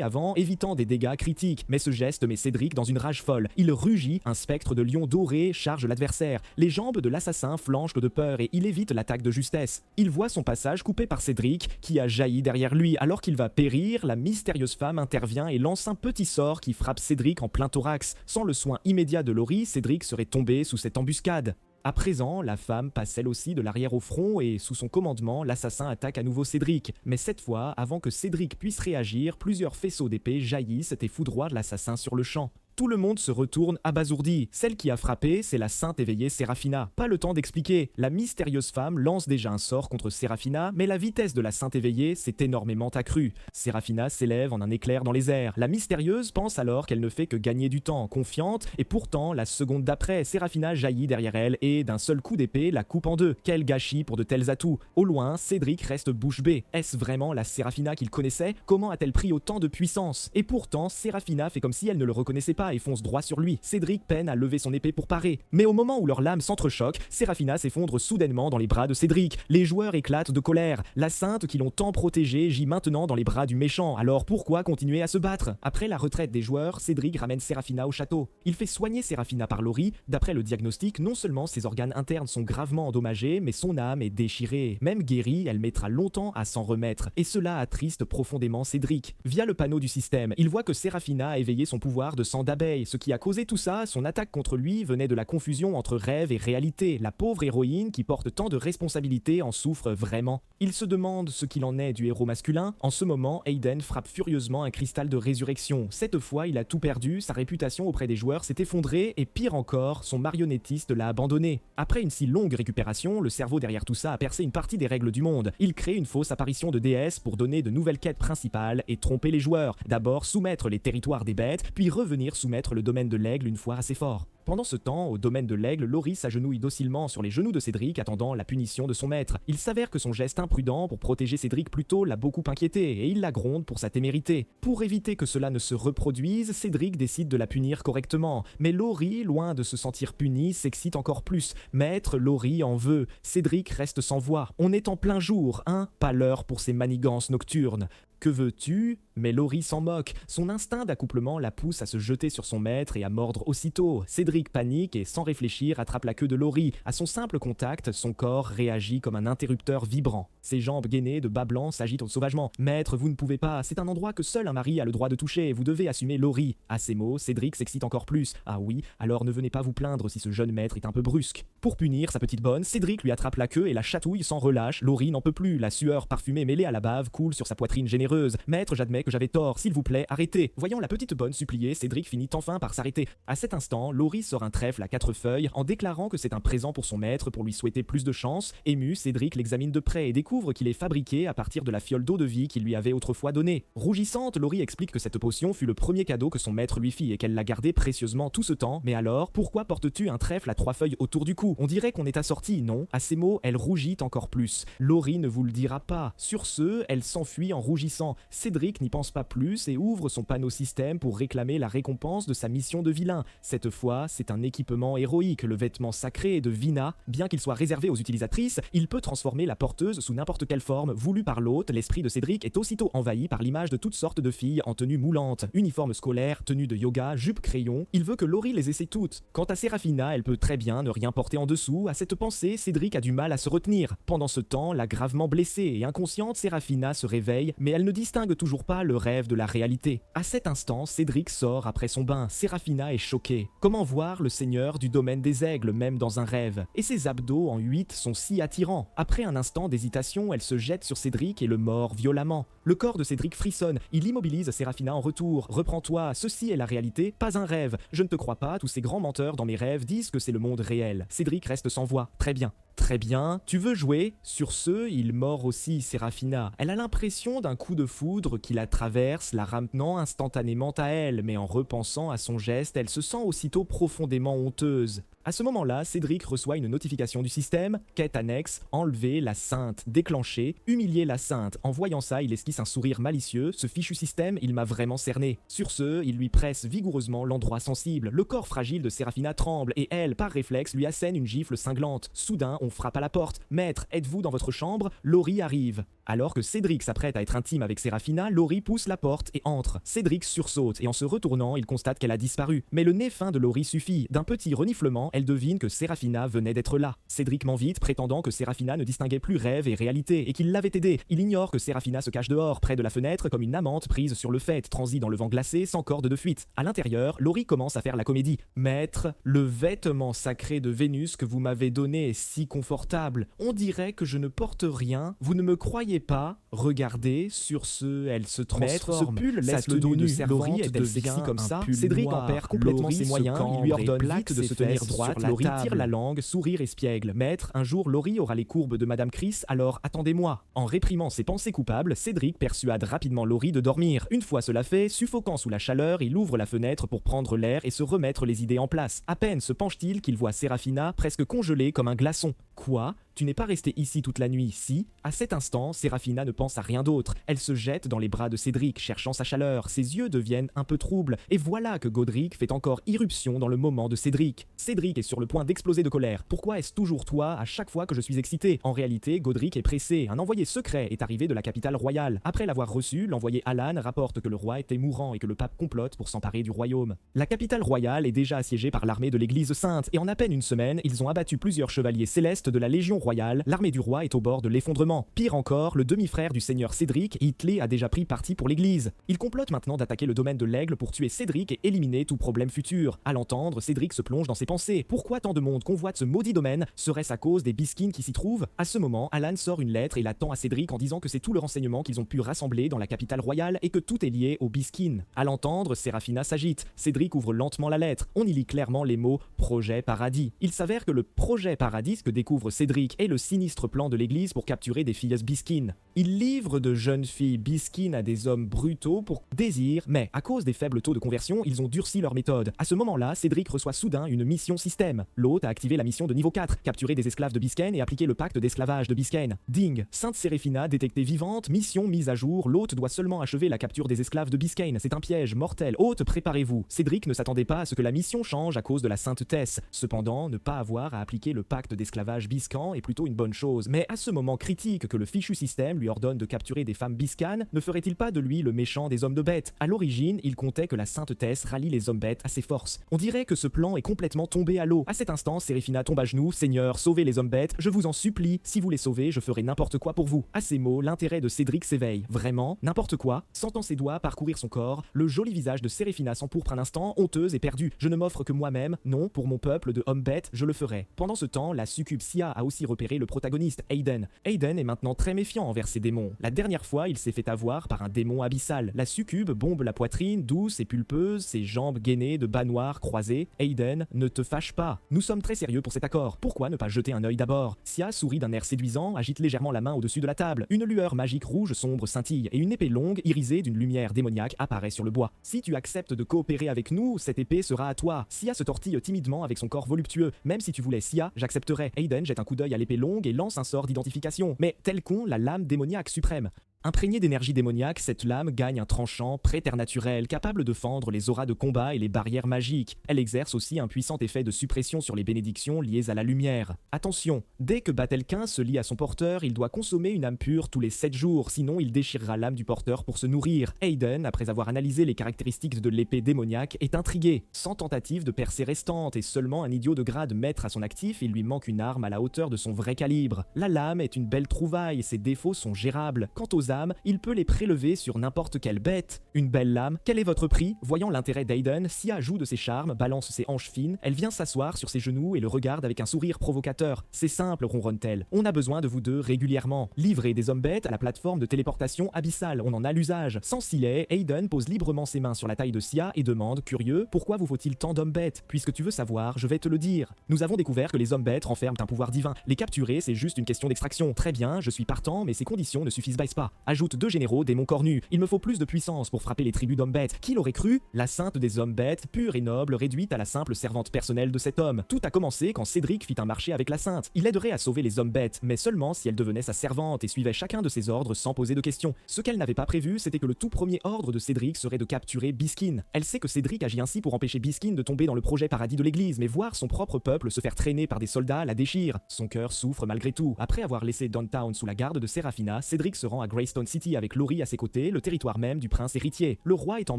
avant, évitant des dégâts critiques. Mais ce geste met Cédric dans une rage folle. Il rugit, un spectre de lion doré charge l'adversaire. Les jambes de l'assassin flanchent de peur et il évite l'attaque de justesse. Il voit son passage coupé par Cédric, qui a jailli derrière lui. Alors qu'il va périr, la mystérieuse femme intervient et lance un petit sort qui frappe Cédric en plein thorax. Sans le soin immédiat de Laurie, Cédric serait tombé sous cette embuscade. À présent, la femme passe elle aussi de l'arrière au front et, sous son commandement, l'assassin attaque à nouveau Cédric. Mais cette fois, avant que Cédric puisse réagir, plusieurs faisceaux d'épée jaillissent et foudroient l'assassin sur le champ. Tout le monde se retourne abasourdi. Celle qui a frappé, c'est la sainte éveillée Séraphina. Pas le temps d'expliquer. La mystérieuse femme lance déjà un sort contre Séraphina, mais la vitesse de la sainte éveillée s'est énormément accrue. Séraphina s'élève en un éclair dans les airs. La mystérieuse pense alors qu'elle ne fait que gagner du temps, confiante, et pourtant, la seconde d'après, Séraphina jaillit derrière elle et, d'un seul coup d'épée, la coupe en deux. Quel gâchis pour de tels atouts. Au loin, Cédric reste bouche bée. Est-ce vraiment la Séraphina qu'il connaissait? Comment a-t-elle pris autant de puissance? Et pourtant, Séraphina fait comme si elle ne le reconnaissait pas et fonce droit sur lui. Cédric peine à lever son épée pour parer. Mais au moment où leurs lames s'entrechoquent, Séraphina s'effondre soudainement dans les bras de Cédric. Les joueurs éclatent de colère. La sainte qui l'ont tant protégée gît maintenant dans les bras du méchant. Alors pourquoi continuer à se battre? Après la retraite des joueurs, Cédric ramène Séraphina au château. Il fait soigner Séraphina par Laurie. D'après le diagnostic, non seulement ses organes internes sont gravement endommagés, mais son âme est déchirée. Même guérie, elle mettra longtemps à s'en remettre. Et cela attriste profondément Cédric. Via le panneau du système, il voit que Séraphina a éveillé son pouvoir de sang d'abeille. Ce qui a causé tout ça, son attaque contre lui venait de la confusion entre rêve et réalité. La pauvre héroïne qui porte tant de responsabilités en souffre vraiment. Il se demande ce qu'il en est du héros masculin. En ce moment, Aiden frappe furieusement un cristal de résurrection. Cette fois, il a tout perdu, sa réputation auprès des joueurs s'est effondrée et pire encore, son marionnettiste l'a abandonné. Après une si longue récupération, le cerveau derrière tout ça a percé une partie des règles du monde. Il crée une fausse apparition de déesse pour donner de nouvelles quêtes principales et tromper les joueurs. D'abord soumettre les territoires des bêtes, puis revenir soumettre le domaine de l'aigle une fois assez fort. Pendant ce temps, au domaine de l'aigle, Laurie s'agenouille docilement sur les genoux de Cédric attendant la punition de son maître. Il s'avère que son geste imprudent pour protéger Cédric plus tôt l'a beaucoup inquiété et il la gronde pour sa témérité. Pour éviter que cela ne se reproduise, Cédric décide de la punir correctement. Mais Laurie, loin de se sentir punie, s'excite encore plus. Maître Laurie en veut. Cédric reste sans voix. On est en plein jour, hein? Pas l'heure pour ces manigances nocturnes. Que veux-tu? Mais Laurie s'en moque. Son instinct d'accouplement la pousse à se jeter sur son maître et à mordre aussitôt. Cédric panique et sans réfléchir attrape la queue de Laurie. À son simple contact, son corps réagit comme un interrupteur vibrant. Ses jambes gainées de bas blanc s'agitent sauvagement. « Maître, vous ne pouvez pas, c'est un endroit que seul un mari a le droit de toucher, vous devez assumer Laurie. » À ces mots, Cédric s'excite encore plus. « Ah oui, alors ne venez pas vous plaindre si ce jeune maître est un peu brusque. » Pour punir sa petite bonne, Cédric lui attrape la queue et la chatouille sans relâche. Laurie n'en peut plus, la sueur parfumée mêlée à la bave coule sur sa poitrine généreuse. « Maître, j'admets que j'avais tort, s'il vous plaît, arrêtez. » Voyant la petite bonne supplier, Cédric finit enfin par s'arrêter. À cet instant, Laurie sort un trèfle à 4 feuilles en déclarant que c'est un présent pour son maître pour lui souhaiter plus de chance. Ému, Cédric l'examine de près et découvre qu'il est fabriqué à partir de la fiole d'eau de vie qu'il lui avait autrefois donnée. Rougissante, Laurie explique que cette potion fut le premier cadeau que son maître lui fit et qu'elle l'a gardé précieusement tout ce temps. Mais alors, pourquoi portes-tu un trèfle à 3 feuilles autour du cou? On dirait qu'on est assorti, non? À ces mots, elle rougit encore plus. Laurie ne vous le dira pas. Sur ce, elle s'enfuit en rougissant. Cédric n'y pense pas plus et ouvre son panneau système pour réclamer la récompense de sa mission de vilain. Cette fois, c'est un équipement héroïque, le vêtement sacré de Vina. Bien qu'il soit réservé aux utilisatrices, il peut transformer la porteuse sous n'importe quelle forme. Voulu par l'hôte, l'esprit de Cédric est aussitôt envahi par l'image de toutes sortes de filles en tenue moulante. Uniforme scolaire, tenue de yoga, jupe crayon. Il veut que Laurie les essaie toutes. Quant à Séraphina, elle peut très bien ne rien porter en dessous. À cette pensée, Cédric a du mal à se retenir. Pendant ce temps, la gravement blessée et inconsciente Séraphina se réveille, mais elle ne distingue toujours pas pas le rêve de la réalité. À cet instant, Cédric sort après son bain. Séraphina est choquée. Comment voir le seigneur du domaine des aigles même dans un rêve? Et ses abdos en 8 sont si attirants. Après un instant d'hésitation, elle se jette sur Cédric et le mord violemment. Le corps de Cédric frissonne. Il immobilise Séraphina en retour. Reprends-toi, ceci est la réalité, pas un rêve. Je ne te crois pas, tous ces grands menteurs dans mes rêves disent que c'est le monde réel. Cédric reste sans voix. Très bien. Très bien, tu veux jouer? Sur ce, il mord aussi Séraphina. Elle a l'impression d'un coup de foudre qui la traverse, la ramenant instantanément à elle, mais en repensant à son geste, elle se sent aussitôt profondément honteuse. À ce moment-là, Cédric reçoit une notification du système, quête annexe, enlever la sainte, déclencher, humilier la sainte. En voyant ça, il esquisse un sourire malicieux, ce fichu système, il m'a vraiment cerné. Sur ce, il lui presse vigoureusement l'endroit sensible. Le corps fragile de Séraphina tremble et elle, par réflexe, lui assène une gifle cinglante. Soudain, on frappe à la porte. « Maître, êtes-vous dans votre chambre ?» Laurie arrive. Alors que Cédric s'apprête à être intime avec Séraphina, Laurie pousse la porte et entre. Cédric sursaute et en se retournant, il constate qu'elle a disparu. Mais le nez fin de Laurie suffit. D'un petit reniflement, elle devine que Séraphina venait d'être là. Cédric ment vite, prétendant que Séraphina ne distinguait plus rêve et réalité et qu'il l'avait aidé. Il ignore que Séraphina se cache dehors, près de la fenêtre, comme une amante prise sur le fait, transie dans le vent glacé, sans corde de fuite. À l'intérieur, Laurie commence à faire la comédie. « Maître, le vêtement sacré de Vénus que vous m'avez donné est si confortable. On dirait que je ne porte rien. Vous ne me croyez pas? Regardez, sur ce, elle se transforme. Ce pull laisse le dos nu. Laurie est-elle sexy comme ça? Cédric en perd complètement ses moyens. Il lui ordonne vite de se tenir droite. Laurie tire la langue, sourire espiègle. Maître, un jour Laurie aura les courbes de Madame Chris, alors attendez-moi. En réprimant ses pensées coupables, Cédric persuade rapidement Laurie de dormir. Une fois cela fait, suffoquant sous la chaleur, il ouvre la fenêtre pour prendre l'air et se remettre les idées en place. À peine se penche-t-il qu'il voit Séraphina presque congelée comme un glaçon. Quoi? Tu n'es pas resté ici toute la nuit, si? À cet instant, Séraphina ne pense à rien d'autre. Elle se jette dans les bras de Cédric, cherchant sa chaleur. Ses yeux deviennent un peu troubles. Et voilà que Godric fait encore irruption dans le moment de Cédric. Cédric est sur le point d'exploser de colère. Pourquoi est-ce toujours toi à chaque fois que je suis excité? En réalité, Godric est pressé. Un envoyé secret est arrivé de la capitale royale. Après l'avoir reçu, l'envoyé Alan rapporte que le roi était mourant et que le pape complote pour s'emparer du royaume. La capitale royale est déjà assiégée par l'armée de l'église sainte. Et en à peine une semaine, ils ont abattu plusieurs chevaliers célestes de la Légion royale. L'armée du roi est au bord de l'effondrement. Pire encore, le demi-frère du seigneur Cédric, Hitley, a déjà pris parti pour l'église. Il complote maintenant d'attaquer le domaine de l'aigle pour tuer Cédric et éliminer tout problème futur. À l'entendre, Cédric se plonge dans ses pensées. Pourquoi tant de monde convoite ce maudit domaine? Serait-ce à cause des bisquines qui s'y trouvent? À ce moment, Alan sort une lettre et la tend à Cédric en disant que c'est tout le renseignement qu'ils ont pu rassembler dans la capitale royale et que tout est lié aux bisquines. À l'entendre, Séraphina s'agite. Cédric ouvre lentement la lettre. On y lit clairement les mots « Projet Paradis ». Il s'avère que le Projet Paradis que découvre Cédric est le sinistre plan de l'église pour capturer des filles bisquines. Il livre de jeunes filles bisquines à des hommes brutaux pour désir, mais à cause des faibles taux de conversion, ils ont durci leur méthode. À ce moment-là, Cédric reçoit soudain une mission système. L'hôte a activé la mission de niveau 4, capturer des esclaves de Biscayne et appliquer le pacte d'esclavage de Biscayne. Ding, Sainte Séraphina détectée vivante, mission mise à jour, l'hôte doit seulement achever la capture des esclaves de Biscayne. C'est un piège mortel. Hôte, préparez-vous. Cédric ne s'attendait pas à ce que la mission change à cause de la Sainte Tess. Cependant, ne pas avoir à appliquer le pacte d'esclavage biscan est plutôt une bonne chose. Mais à ce moment critique que le fichu système lui ordonne de capturer des femmes biscanes, ne ferait-il pas de lui le méchant des hommes de bêtes? À l'origine, il comptait que la Sainte Tess rallie les hommes bêtes à ses forces. On dirait que ce plan est complètement tombé à l'eau. À cet instant, Séraphina tombe à genoux. Seigneur, sauvez les hommes bêtes, je vous en supplie. Si vous les sauvez, je ferai n'importe quoi pour vous. À ces mots, l'intérêt de Cédric s'éveille. Vraiment? N'importe quoi? Sentant ses doigts parcourir son corps, le joli visage de Séraphina s'empourpre un instant, honteuse et perdue. Je ne m'offre que moi-même. Non, pour mon peuple de hommes bêtes, je le ferai. Pendant ce temps, la succube Sia a aussi repéré le protagoniste, Aiden. Aiden est maintenant très méfiant envers ses démons. La dernière fois, il s'est fait avoir par un démon abyssal. La succube bombe la poitrine, douce et pulpeuse, ses jambes gainées de bas noirs croisés. Aiden, ne te fâche pas. Nous sommes très sérieux pour cet accord. Pourquoi ne pas jeter un œil d'abord? Sia sourit d'un air séduisant, agite légèrement la main au-dessus de la table. Une lueur magique rouge sombre scintille et une épée longue, irisée d'une lumière démoniaque, apparaît sur le bois. Si tu acceptes de coopérer avec nous, cette épée sera à toi. Sia se tortille timidement avec son corps voluptueux. Même si tu voulais Sia, j'accepterais. Aiden jette un coup d'œil à l'épée longue et lance un sort d'identification. Mais tel con, la lame démoniaque suprême. Imprégnée d'énergie démoniaque, cette lame gagne un tranchant préternaturel, capable de fendre les auras de combat et les barrières magiques. Elle exerce aussi un puissant effet de suppression sur les bénédictions liées à la lumière. Attention, dès que Batelquin se lie à son porteur, il doit consommer une âme pure tous les 7 jours, sinon il déchirera l'âme du porteur pour se nourrir. Aiden, après avoir analysé les caractéristiques de l'épée démoniaque, est intrigué. Sans tentative de percée restante et seulement un idiot de grade maître à son actif, il lui manque une arme à la hauteur de son vrai calibre. La lame est une belle trouvaille, ses défauts sont gérables. Quant aux les âmes, il peut les prélever sur n'importe quelle bête. Une belle lame, quel est votre prix? Voyant l'intérêt d'Aiden, Sia joue de ses charmes, balance ses hanches fines, elle vient s'asseoir sur ses genoux et le regarde avec un sourire provocateur. C'est simple, ronronne-t-elle. On a besoin de vous deux régulièrement. Livrez des hommes bêtes à la plateforme de téléportation abyssale, on en a l'usage. Sans silet, Aiden pose librement ses mains sur la taille de Sia et demande, curieux, pourquoi vous faut-il tant d'hommes bêtes? Puisque tu veux savoir, je vais te le dire. Nous avons découvert que les hommes bêtes renferment un pouvoir divin. Les capturer, c'est juste une question d'extraction. Très bien, je suis partant, mais ces conditions ne suffisent pas. Ajoute 2 généraux démons cornus. Il me faut plus de puissance pour frapper les tribus d'hommes bêtes. Qui l'aurait cru? La sainte des hommes bêtes, pure et noble, réduite à la simple servante personnelle de cet homme. Tout a commencé quand Cédric fit un marché avec la sainte. Il aiderait à sauver les hommes bêtes, mais seulement si elle devenait sa servante et suivait chacun de ses ordres sans poser de questions. Ce qu'elle n'avait pas prévu, c'était que le tout premier ordre de Cédric serait de capturer Biskin. Elle sait que Cédric agit ainsi pour empêcher Biskin de tomber dans le projet paradis de l'église, mais voir son propre peuple se faire traîner par des soldats la déchire. Son cœur souffre malgré tout. Après avoir laissé Downtown sous la garde de Seraphina, Cédric se rend à Greystone City avec Laurie à ses côtés, le territoire même du prince héritier. Le roi étant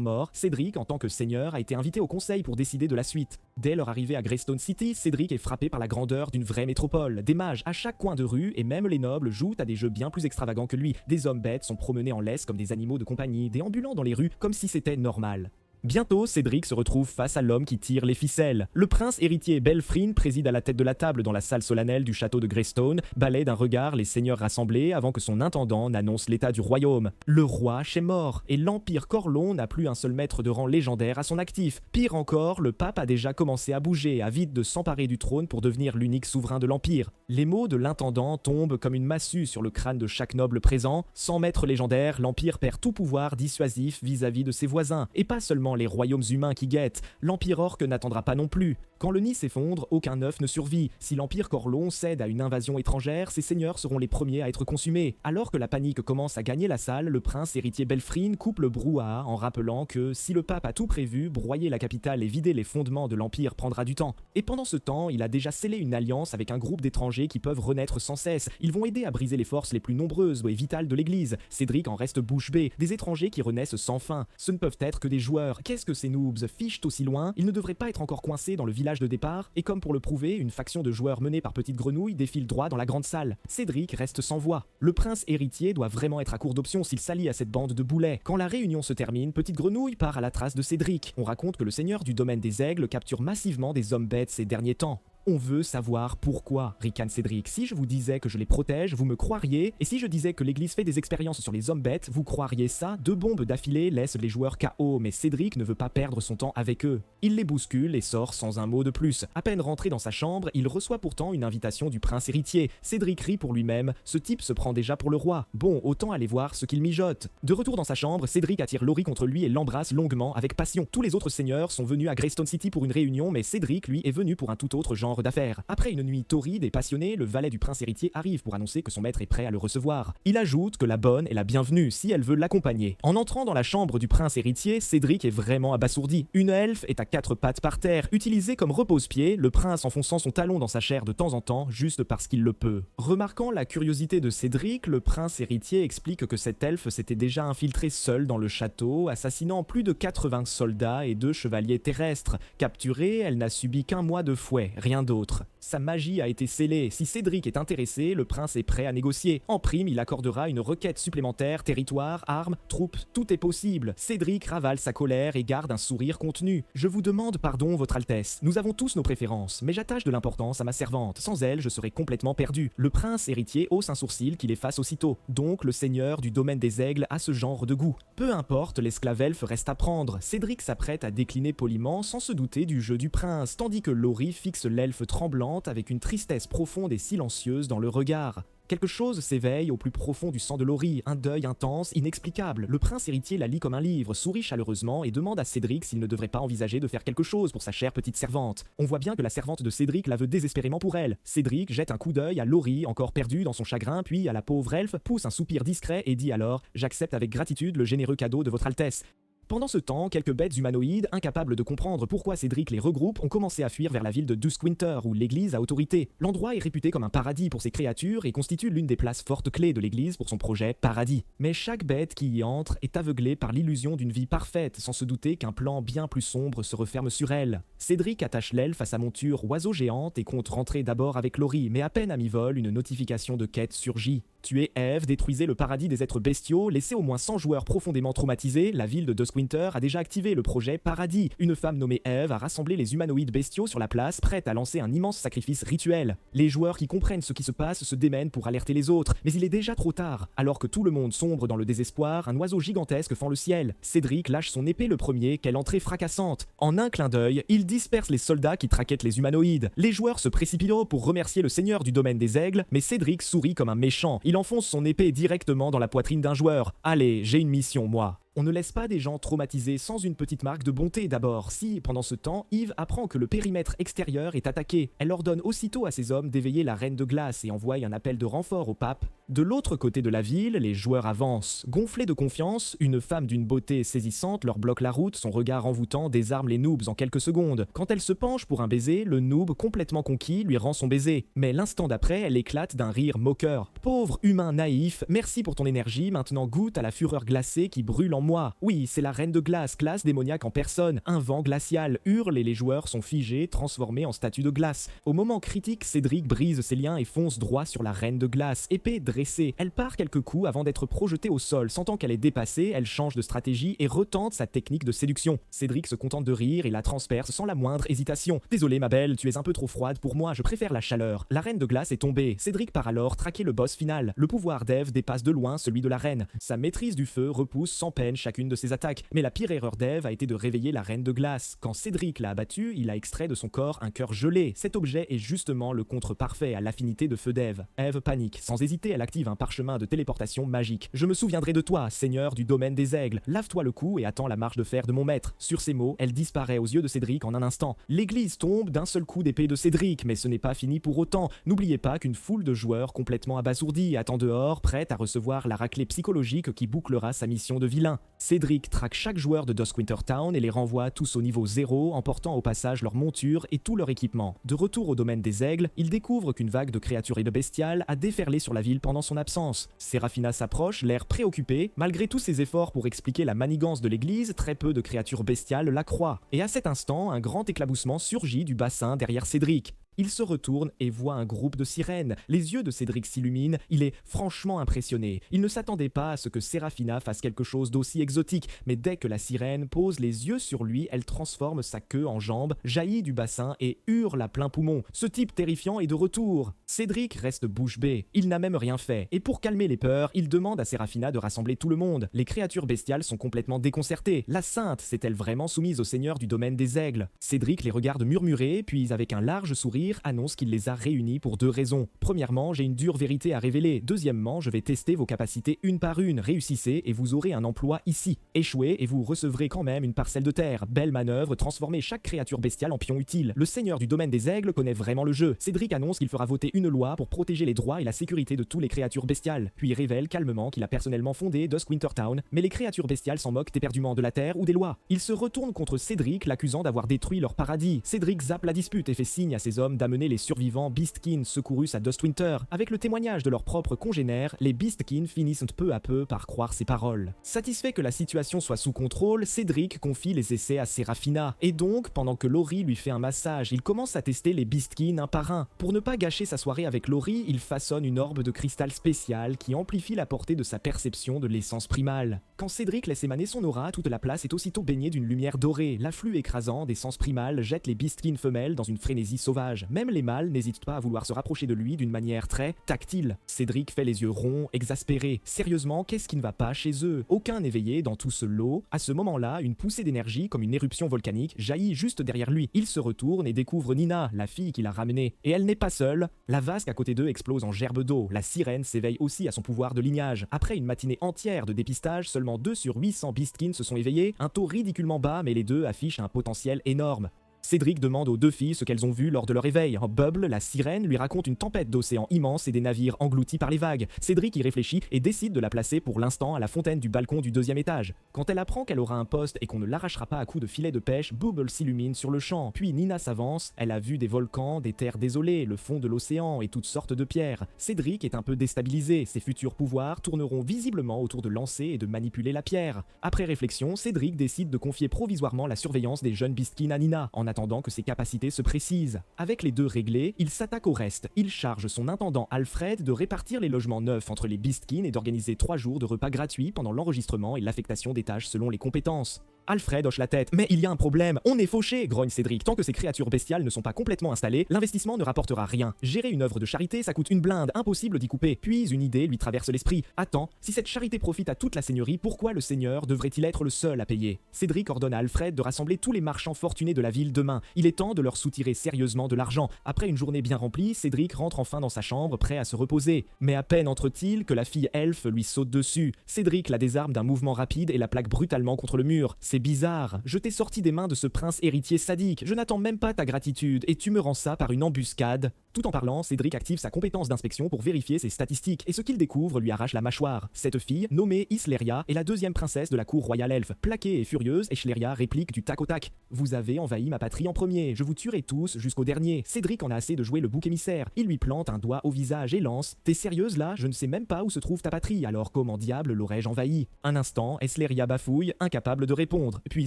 mort, Cédric, en tant que seigneur, a été invité au conseil pour décider de la suite. Dès leur arrivée à Greystone City, Cédric est frappé par la grandeur d'une vraie métropole. Des mages à chaque coin de rue, et même les nobles jouent à des jeux bien plus extravagants que lui. Des hommes bêtes sont promenés en laisse comme des animaux de compagnie, déambulant dans les rues comme si c'était normal. Bientôt, Cédric se retrouve face à l'homme qui tire les ficelles. Le prince héritier Belfrine préside à la tête de la table dans la salle solennelle du château de Greystone, balaie d'un regard les seigneurs rassemblés avant que son intendant n'annonce l'état du royaume. Le roi est mort, et l'Empire Corlon n'a plus un seul maître de rang légendaire à son actif. Pire encore, le pape a déjà commencé à bouger, avide de s'emparer du trône pour devenir l'unique souverain de l'Empire. Les mots de l'intendant tombent comme une massue sur le crâne de chaque noble présent. Sans maître légendaire, l'Empire perd tout pouvoir dissuasif vis-à-vis de ses voisins, et pas seulement les royaumes humains qui guettent, l'Empire Orc n'attendra pas non plus. Quand le nid s'effondre, aucun œuf ne survit. Si l'Empire Corlon cède à une invasion étrangère, ses seigneurs seront les premiers à être consumés. Alors que la panique commence à gagner la salle, le prince héritier Belfrine coupe le brouhaha en rappelant que si le pape a tout prévu, broyer la capitale et vider les fondements de l'Empire prendra du temps. Et pendant ce temps, il a déjà scellé une alliance avec un groupe d'étrangers qui peuvent renaître sans cesse. Ils vont aider à briser les forces les plus nombreuses et vitales de l'église. Cédric en reste bouche bée, des étrangers qui renaissent sans fin. Ce ne peuvent être que des joueurs. Qu'est-ce que ces noobs fichent aussi loin? Ils ne devraient pas être encore coincés dans le village de départ, et comme pour le prouver, une faction de joueurs menée par Petite Grenouille défile droit dans la grande salle. Cédric reste sans voix. Le prince héritier doit vraiment être à court d'options s'il s'allie à cette bande de boulets. Quand la réunion se termine, Petite Grenouille part à la trace de Cédric. On raconte que le seigneur du domaine des aigles capture massivement des hommes bêtes ces derniers temps. On veut savoir pourquoi, ricane Cédric. Si je vous disais que je les protège, vous me croiriez, et si je disais que l'église fait des expériences sur les hommes bêtes, vous croiriez ça? 2 bombes d'affilée laissent les joueurs KO, mais Cédric ne veut pas perdre son temps avec eux. Il les bouscule et sort sans un mot de plus. À peine rentré dans sa chambre, il reçoit pourtant une invitation du prince héritier. Cédric rit pour lui-même, ce type se prend déjà pour le roi. Bon, autant aller voir ce qu'il mijote. De retour dans sa chambre, Cédric attire Laurie contre lui et l'embrasse longuement avec passion. Tous les autres seigneurs sont venus à Greystone City pour une réunion, mais Cédric, lui, est venu pour un tout autre genre d'affaires. Après une nuit torride et passionnée, le valet du prince héritier arrive pour annoncer que son maître est prêt à le recevoir. Il ajoute que la bonne est la bienvenue si elle veut l'accompagner. En entrant dans la chambre du prince héritier, Cédric est vraiment abasourdi. Une elfe est à 4 pattes par terre, utilisée comme repose-pied, le prince enfonçant son talon dans sa chair de temps en temps, juste parce qu'il le peut. Remarquant la curiosité de Cédric, le prince héritier explique que cette elfe s'était déjà infiltrée seule dans le château, assassinant plus de 80 soldats et 2 chevaliers terrestres. Capturée, elle n'a subi qu'un mois de fouet, rien d'autre. Sa magie a été scellée. Si Cédric est intéressé, le prince est prêt à négocier. En prime, il accordera une requête supplémentaire, territoire, armes, troupes, tout est possible. Cédric ravale sa colère et garde un sourire contenu. Je vous demande pardon, votre Altesse. Nous avons tous nos préférences, mais j'attache de l'importance à ma servante. Sans elle, je serais complètement perdu. Le prince héritier hausse un sourcil qu'il efface aussitôt. Donc, le seigneur du domaine des aigles a ce genre de goût. Peu importe, l'esclave elfe reste à prendre. Cédric s'apprête à décliner poliment sans se douter du jeu du prince, tandis que Laurie fixe l'elfe tremblante avec une tristesse profonde et silencieuse dans le regard. Quelque chose s'éveille au plus profond du sang de Laurie, un deuil intense, inexplicable. Le prince héritier la lit comme un livre, sourit chaleureusement et demande à Cédric s'il ne devrait pas envisager de faire quelque chose pour sa chère petite servante. On voit bien que la servante de Cédric la veut désespérément pour elle. Cédric jette un coup d'œil à Laurie, encore perdue dans son chagrin, puis à la pauvre elfe, pousse un soupir discret et dit alors « J'accepte avec gratitude le généreux cadeau de votre Altesse ». Pendant ce temps, quelques bêtes humanoïdes, incapables de comprendre pourquoi Cédric les regroupe, ont commencé à fuir vers la ville de Duskwinter, où l'église a autorité. L'endroit est réputé comme un paradis pour ses créatures et constitue l'une des places fortes clés de l'église pour son projet Paradis. Mais chaque bête qui y entre est aveuglée par l'illusion d'une vie parfaite, sans se douter qu'un plan bien plus sombre se referme sur elle. Cédric attache l'elfe à sa monture oiseau géante et compte rentrer d'abord avec Laurie, mais à peine à mi-vol, une notification de quête surgit. Tuez Eve, détruisez le paradis des êtres bestiaux, laissez au moins 100 joueurs profondément traumatisés, la ville de Duskwinter a déjà activé le projet Paradis. Une femme nommée Eve a rassemblé les humanoïdes bestiaux sur la place, prête à lancer un immense sacrifice rituel. Les joueurs qui comprennent ce qui se passe se démènent pour alerter les autres, mais il est déjà trop tard. Alors que tout le monde sombre dans le désespoir, un oiseau gigantesque fend le ciel. Cédric lâche son épée le premier, quelle entrée fracassante. En un clin d'œil, il disperse les soldats qui traquettent les humanoïdes. Les joueurs se précipitent pour remercier le seigneur du domaine des aigles, mais Cédric sourit comme un méchant. Il enfonce son épée directement dans la poitrine d'un joueur. Allez, j'ai une mission, moi. On ne laisse pas des gens traumatisés sans une petite marque de bonté d'abord. Si, pendant ce temps, Yves apprend que le périmètre extérieur est attaqué, elle ordonne aussitôt à ses hommes d'éveiller la reine de glace et envoie un appel de renfort au pape. De l'autre côté de la ville, les joueurs avancent. Gonflés de confiance, une femme d'une beauté saisissante leur bloque la route, son regard envoûtant désarme les noobs en quelques secondes. Quand elle se penche pour un baiser, le noob, complètement conquis, lui rend son baiser. Mais l'instant d'après, elle éclate d'un rire moqueur. Pauvre humain naïf, merci pour ton énergie, maintenant goûte à la fureur glacée qui brûle en moi. Oui, c'est la reine de glace, classe démoniaque en personne. Un vent glacial hurle et les joueurs sont figés, transformés en statues de glace. Au moment critique, Cédric brise ses liens et fonce droit sur la reine de glace. Épée dressée, elle part quelques coups avant d'être projetée au sol. Sentant qu'elle est dépassée, elle change de stratégie et retente sa technique de séduction. Cédric se contente de rire et la transperce sans la moindre hésitation. Désolé ma belle, tu es un peu trop froide pour moi, je préfère la chaleur. La reine de glace est tombée. Cédric part alors traquer le boss final. Le pouvoir d'Eve dépasse de loin celui de la reine. Sa maîtrise du feu repousse sans peine chacune de ses attaques, mais la pire erreur d'Eve a été de réveiller la reine de glace. Quand Cédric l'a abattue, il a extrait de son corps un cœur gelé. Cet objet est justement le contre parfait à l'affinité de feu d'Eve. Eve panique. Sans hésiter, elle active un parchemin de téléportation magique. Je me souviendrai de toi, seigneur du domaine des aigles. Lave-toi le cou et attends la marche de fer de mon maître. Sur ces mots, elle disparaît aux yeux de Cédric en un instant. L'église tombe d'un seul coup d'épée de Cédric, mais ce n'est pas fini pour autant. N'oubliez pas qu'une foule de joueurs complètement abasourdis attend dehors, prête à recevoir la raclée psychologique qui bouclera sa mission de vilain. Cédric traque chaque joueur de Duskwinter Town et les renvoie tous au niveau 0, emportant au passage leur monture et tout leur équipement. De retour au domaine des aigles, il découvre qu'une vague de créatures et de bestiales a déferlé sur la ville pendant son absence. Séraphina s'approche, l'air préoccupé. Malgré tous ses efforts pour expliquer la manigance de l'église, très peu de créatures bestiales la croient. Et à cet instant, un grand éclaboussement surgit du bassin derrière Cédric. Il se retourne et voit un groupe de sirènes. Les yeux de Cédric s'illuminent, il est franchement impressionné. Il ne s'attendait pas à ce que Séraphina fasse quelque chose d'aussi exotique, mais dès que la sirène pose les yeux sur lui, elle transforme sa queue en jambe, jaillit du bassin et hurle à plein poumon. Ce type terrifiant est de retour. Cédric reste bouche bée, il n'a même rien fait. Et pour calmer les peurs, il demande à Séraphina de rassembler tout le monde. Les créatures bestiales sont complètement déconcertées. La sainte s'est-elle vraiment soumise au seigneur du domaine des aigles? Cédric les regarde murmurer, puis avec un large sourire, annonce qu'il les a réunis pour deux raisons. Premièrement, j'ai une dure vérité à révéler. Deuxièmement, je vais tester vos capacités une par une. Réussissez et vous aurez un emploi ici. Échouez et vous recevrez quand même une parcelle de terre. Belle manœuvre, transformer chaque créature bestiale en pion utile. Le seigneur du domaine des aigles connaît vraiment le jeu. Cédric annonce qu'il fera voter une loi pour protéger les droits et la sécurité de toutes les créatures bestiales. Puis révèle calmement qu'il a personnellement fondé Duskwinter Town, mais les créatures bestiales s'en moquent éperdument de la terre ou des lois. Il se retourne contre Cédric, l'accusant d'avoir détruit leur paradis. Cédric zappe la dispute et fait signe à ses hommes d'amener les survivants Beastkin secourus à Dustwinter. Avec le témoignage de leurs propres congénères, les Beastkin finissent peu à peu par croire ses paroles. Satisfait que la situation soit sous contrôle, Cédric confie les essais à Séraphina. Et donc, pendant que Laurie lui fait un massage, il commence à tester les Beastkin un par un. Pour ne pas gâcher sa soirée avec Laurie, il façonne une orbe de cristal spécial qui amplifie la portée de sa perception de l'essence primale. Quand Cédric laisse émaner son aura, toute la place est aussitôt baignée d'une lumière dorée. L'afflux écrasant d'essence primale jette les Beastkin femelles dans une frénésie sauvage. Même les mâles n'hésitent pas à vouloir se rapprocher de lui d'une manière très tactile. Cédric fait les yeux ronds, exaspéré. Sérieusement, qu'est-ce qui ne va pas chez eux? Aucun éveillé dans tout ce lot. À ce moment-là, une poussée d'énergie, comme une éruption volcanique, jaillit juste derrière lui. Il se retourne et découvre Nina, la fille qui l'a ramenée. Et elle n'est pas seule. La vasque à côté d'eux explose en gerbes d'eau. La sirène s'éveille aussi à son pouvoir de lignage. Après une matinée entière de dépistage, seulement 2 sur 800 Beastkin se sont éveillés. Un taux ridiculement bas, mais les deux affichent un potentiel énorme. Cédric demande aux deux filles ce qu'elles ont vu lors de leur éveil. Bubble, la sirène, lui raconte une tempête d'océans immense et des navires engloutis par les vagues. Cédric y réfléchit et décide de la placer pour l'instant à la fontaine du balcon du 2e étage. Quand elle apprend qu'elle aura un poste et qu'on ne l'arrachera pas à coups de filet de pêche, Bubble s'illumine sur le champ. Puis Nina s'avance, elle a vu des volcans, des terres désolées, le fond de l'océan et toutes sortes de pierres. Cédric est un peu déstabilisé, ses futurs pouvoirs tourneront visiblement autour de lancer et de manipuler la pierre. Après réflexion, Cédric décide de confier provisoirement la surveillance des jeunes Beastkin à Nina. En attendant que ses capacités se précisent. Avec les deux réglés, il s'attaque au reste. Il charge son intendant Alfred de répartir les logements neufs entre les Beastkin et d'organiser 3 jours de repas gratuits pendant l'enregistrement et l'affectation des tâches selon les compétences. Alfred hoche la tête. « Mais il y a un problème, on est fauché !» grogne Cédric. « Tant que ces créatures bestiales ne sont pas complètement installées, l'investissement ne rapportera rien. Gérer une œuvre de charité, ça coûte une blinde, impossible d'y couper. » Puis une idée lui traverse l'esprit. « Attends, si cette charité profite à toute la seigneurie, pourquoi le seigneur devrait-il être le seul à payer ?» Cédric ordonne à Alfred de rassembler tous les marchands fortunés de la ville demain. Il est temps de leur soutirer sérieusement de l'argent. Après une journée bien remplie, Cédric rentre enfin dans sa chambre, prêt à se reposer. Mais à peine entre-t-il que la fille elfe lui saute dessus. Cédric la désarme d'un mouvement rapide et la plaque brutalement contre le mur. C'est bizarre. Je t'ai sorti des mains de ce prince héritier sadique, je n'attends même pas ta gratitude, et tu me rends ça par une embuscade. Tout en parlant, Cédric active sa compétence d'inspection pour vérifier ses statistiques, et ce qu'il découvre lui arrache la mâchoire. Cette fille, nommée Isleria, est la 2e princesse de la cour royale elfe. Plaquée et furieuse, Eschleria réplique du tac au tac. « Vous avez envahi ma patrie en premier, je vous tuerai tous jusqu'au dernier. » Cédric en a assez de jouer le bouc émissaire. Il lui plante un doigt au visage et lance « T'es sérieuse là? Je ne sais même pas où se trouve ta patrie, alors comment diable l'aurais-je envahi ?» Un instant, Eschleria bafouille, incapable de répondre. Puis